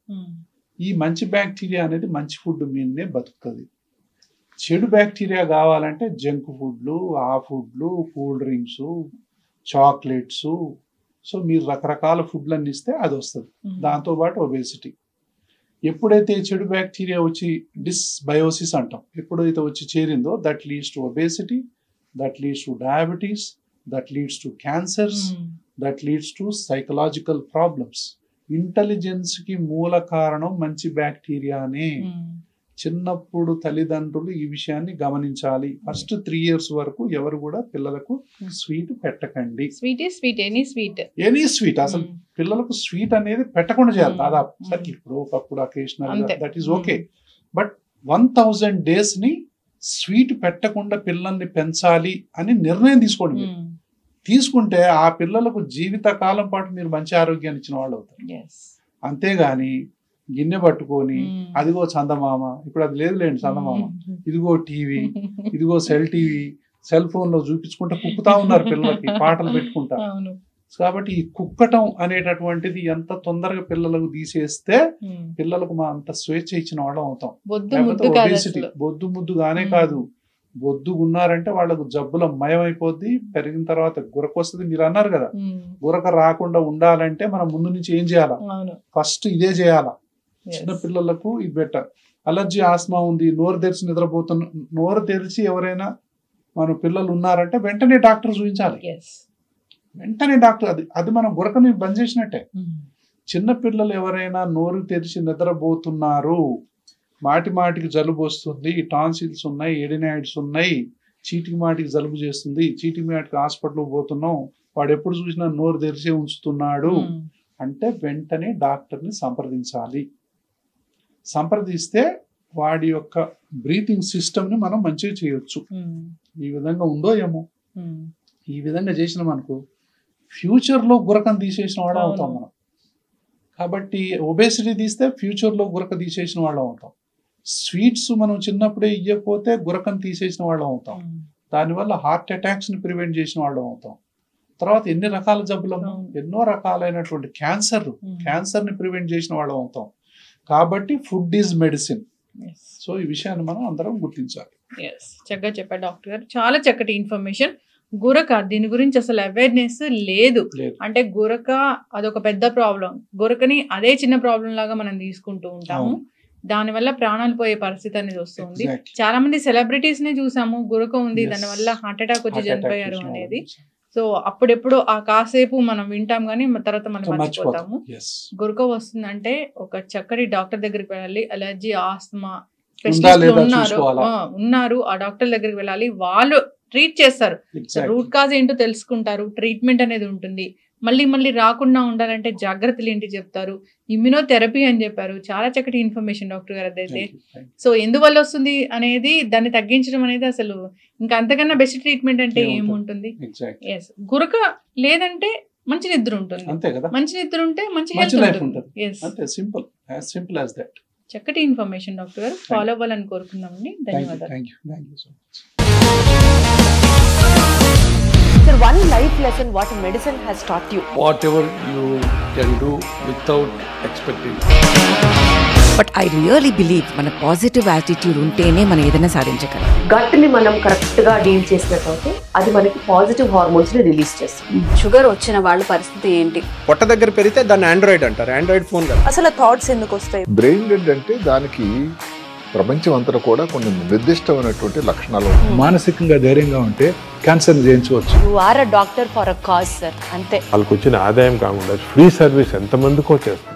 ఈ మంచి బ్యాక్టీరియా అనేది మంచి ఫుడ్ మీదనే బతుకుతుంది. చెడు బ్యాక్టీరియా కావాలంటే జంక్ ఫుడ్లు, ఆ ఫుడ్లు, కూల్ డ్రింక్స్, చాక్లెట్స్, సో మీరు రకరకాల ఫుడ్లన్నీ ఇస్తే అది వస్తుంది. దాంతోపాటు ఒబేసిటీ. ఎప్పుడైతే చెడు బ్యాక్టీరియా వచ్చి డిస్బయోసిస్ అంటాం, ఎప్పుడైతే వచ్చి చేరిందో that leads to obesity, that leads to diabetes, that leads to cancers, that leads to psychological problems. ఇంటెలిజెన్స్కి మూల కారణం మంచి బ్యాక్టీరియానే. చిన్నప్పుడు తల్లిదండ్రులు ఈ విషయాన్ని గమనించాలి. ఫస్ట్ 3 years వరకు ఎవరు కూడా పిల్లలకు స్వీట్ పెట్టకండి. ఎనీ స్వీట్ అసలు పిల్లలకు స్వీట్ అనేది పెట్టకుండా చేయాలి. దాదాపు సరే ఇప్పుడు ఒకప్పుడు occasional that is okay, but 1000 days ని స్వీట్ పెట్టకుండా పిల్లల్ని పెంచాలి అని నిర్ణయం తీసుకోండి. తీసుకుంటే ఆ పిల్లలకు జీవిత కాలం పాటు మీరు మంచి ఆరోగ్యాన్ని ఇచ్చిన వాళ్ళు అవుతారు. అంతేగాని గిన్నె పట్టుకొని అదిగో చందమామ, ఇప్పుడు అది లేదులేండి చందమామ, ఇదిగో టీవీ, ఇదిగో సెల్ టీవీ, సెల్ ఫోన్ లో చూపించుకుంటా కుక్కుతా ఉన్నారు పిల్లలకి, పాటలు పెట్టుకుంటా. కాబట్టి ఈ కుక్కటం అనేటటువంటిది ఎంత తొందరగా పిల్లలకు తీసేస్తే పిల్లలకు మా అంత స్వేచ్ఛ ఇచ్చిన వాళ్ళం అవుతాం. ఒబేసిటీ బొద్దు ముద్దుగానే కాదు, బొద్దుగున్నారంటే వాళ్ళకు జబ్బుల మయమైపోద్ది. పెరిగిన తర్వాత గురక వస్తుంది. మీరు అన్నారు కదా, గురక రాకుండా ఉండాలంటే మనం ముందు నుంచి ఏం చేయాలా? ఫస్ట్ ఇదే చేయాలా. చిన్న పిల్లలకు ఇది బెటర్. అలర్జీ, ఆస్మా ఉంది, నోరు తెరిచి నిద్రపోతున్న, నోరు తెరిచి ఎవరైనా మన పిల్లలు ఉన్నారంటే వెంటనే డాక్టర్ చూపించాలి. వెంటనే డాక్టర్, అది మనం గురకని బంద్ చేసినట్టే. చిన్న పిల్లలు ఎవరైనా నోరు తెరిచి నిద్రపోతున్నారు, మాటికి జలుబు వస్తుంది, టాన్సిల్స్ ఉన్నాయి, ఎడినాయిడ్స్ ఉన్నాయి, చీటికి మాటికి జలుబు చేస్తుంది, చీటికి మాటికి హాస్పిటల్కి పోతున్నాం, వాడు ఎప్పుడు చూసినా నోరు తెరిచే ఉంచుతున్నాడు అంటే వెంటనే డాక్టర్ని సంప్రదించాలి. సంప్రదిస్తే వాడి యొక్క బ్రీతింగ్ సిస్టమ్ని మనం మంచిగా చేయొచ్చు. ఈ విధంగా ఉందో ఏమో, ఈ విధంగా చేసినాం అనుకో ఫ్యూచర్లో గురకను తీసేసిన వాళ్ళం అవుతాం మనం. కాబట్టి ఒబేసిటీ తీస్తే ఫ్యూచర్లో గురక తీసేసిన వాళ్ళం అవుతాం. స్వీట్స్ మనం చిన్నప్పుడే ఇవ్వకపోతే గురకను తీసేసిన వాళ్ళం అవుతాం. దానివల్ల హార్ట్ అటాక్స్ని ప్రివెంట్ చేసిన వాళ్ళం అవుతాం. తర్వాత ఎన్ని రకాల జబ్బులు, ఎన్నో రకాలైనటువంటి క్యాన్సర్ని ప్రివెంట్ చేసిన వాళ్ళం అవుతాం. కాబట్టి ఫుడ్ ఈజ్ మెడిసిన్. సో ఈ విషయాన్ని మనం అందరం గుర్తించాలి. చక్కగా చెప్పారు డాక్టర్ గారు, చాలా చక్కటి ఇన్ఫర్మేషన్. గురక, దీని గురించి అసలు అవేర్నెస్ లేదు. అంటే గురక అదొక పెద్ద ప్రాబ్లం. గురకని అదే చిన్న ప్రాబ్లం లాగా మనం తీసుకుంటూ ఉంటాము. దానివల్ల ప్రాణాలు పోయే పరిస్థితి అనేది వస్తుంది. చాలా మంది సెలబ్రిటీస్ ని చూసాము, గురక ఉంది, దానివల్ల హార్ట్ అటాక్ వచ్చి చనిపోయారు అనేది. సో అప్పుడెప్పుడు ఆ కాసేపు మనం వింటాం కానీ తర్వాత మనం మర్చిపోతాము. గురక వస్తుందంటే ఒక చక్కటి డాక్టర్ దగ్గరికి వెళ్ళాలి. అలర్జీ, ఆస్తమా, స్పెషలిస్టులు ఉన్నారు, ఆ డాక్టర్ దగ్గరికి వెళ్ళాలి, వాళ్ళు ట్రీట్ చేస్తారు. రూట్ కాజ్ ఏంటో తెలుసుకుంటారు, ట్రీట్మెంట్ అనేది ఉంటుంది. మళ్ళీ రాకుండా ఉండాలంటే జాగ్రత్తలు ఏంటి చెప్తారు. ఇమ్యునోథెరపీ అని చెప్పారు, చాలా చక్కటి ఇన్ఫర్మేషన్ డాక్టర్ గారు అదైతే. సో ఎందువల్ల వస్తుంది అనేది, దాన్ని తగ్గించడం అనేది అసలు ఇంకా అంతకన్నా బెస్ట్ ట్రీట్మెంట్ అంటే ఏముంటుంది. ఎస్, గురక లేదంటే మంచి నిద్ర ఉంటుంది, మంచి నిద్ర ఉంటే మంచి హెల్త్ ఉంటుంది. చక్కటి ఇన్ఫర్మేషన్ డాక్టర్ గారు, ఫాలో అవ్వాలని కోరుకుందామండి. ధన్యవాదాలు. Sir, one life lesson what medicine has taught you. Whatever you can do without expecting. But I really believe మన పాజిటివ్ యాటిట్యూడ్ ఉంటేనే మనం ఏదైనా సాధించగలం. గట్ ని మనం కరెక్ట్ గా డీల్ చేసినట్లయితే అది మనకి పాజిటివ్ హార్మోన్స్ ని రిలీజ్ చేస్తుంది. షుగర్ వచ్చిన వాళ్ళ పరిస్థితి ఏంటి? పొట్ట దగ్గర పెరిగితే దాన్ని ఆండ్రాయిడ్ అంటారు, ఆండ్రాయిడ్ ఫోన్ కాదు. అసలు థాట్స్ ఎందుకు వస్తాయి? బ్రెయిన్ డెడ్ అంటే దానికి ప్రపంచం అంతా కూడా కొన్ని నిర్దిష్టమైనటువంటి లక్షణాలు. మానసికంగా ధైర్యంగా ఉంటే క్యాన్సర్ జయించవచ్చు. You are a doctor for a cause, sir. అంతే. వాళ్ళకి వచ్చిన ఆదాయం కాకుండా ఫ్రీ సర్వీస్ ఎంతమందికో చేస్తారు.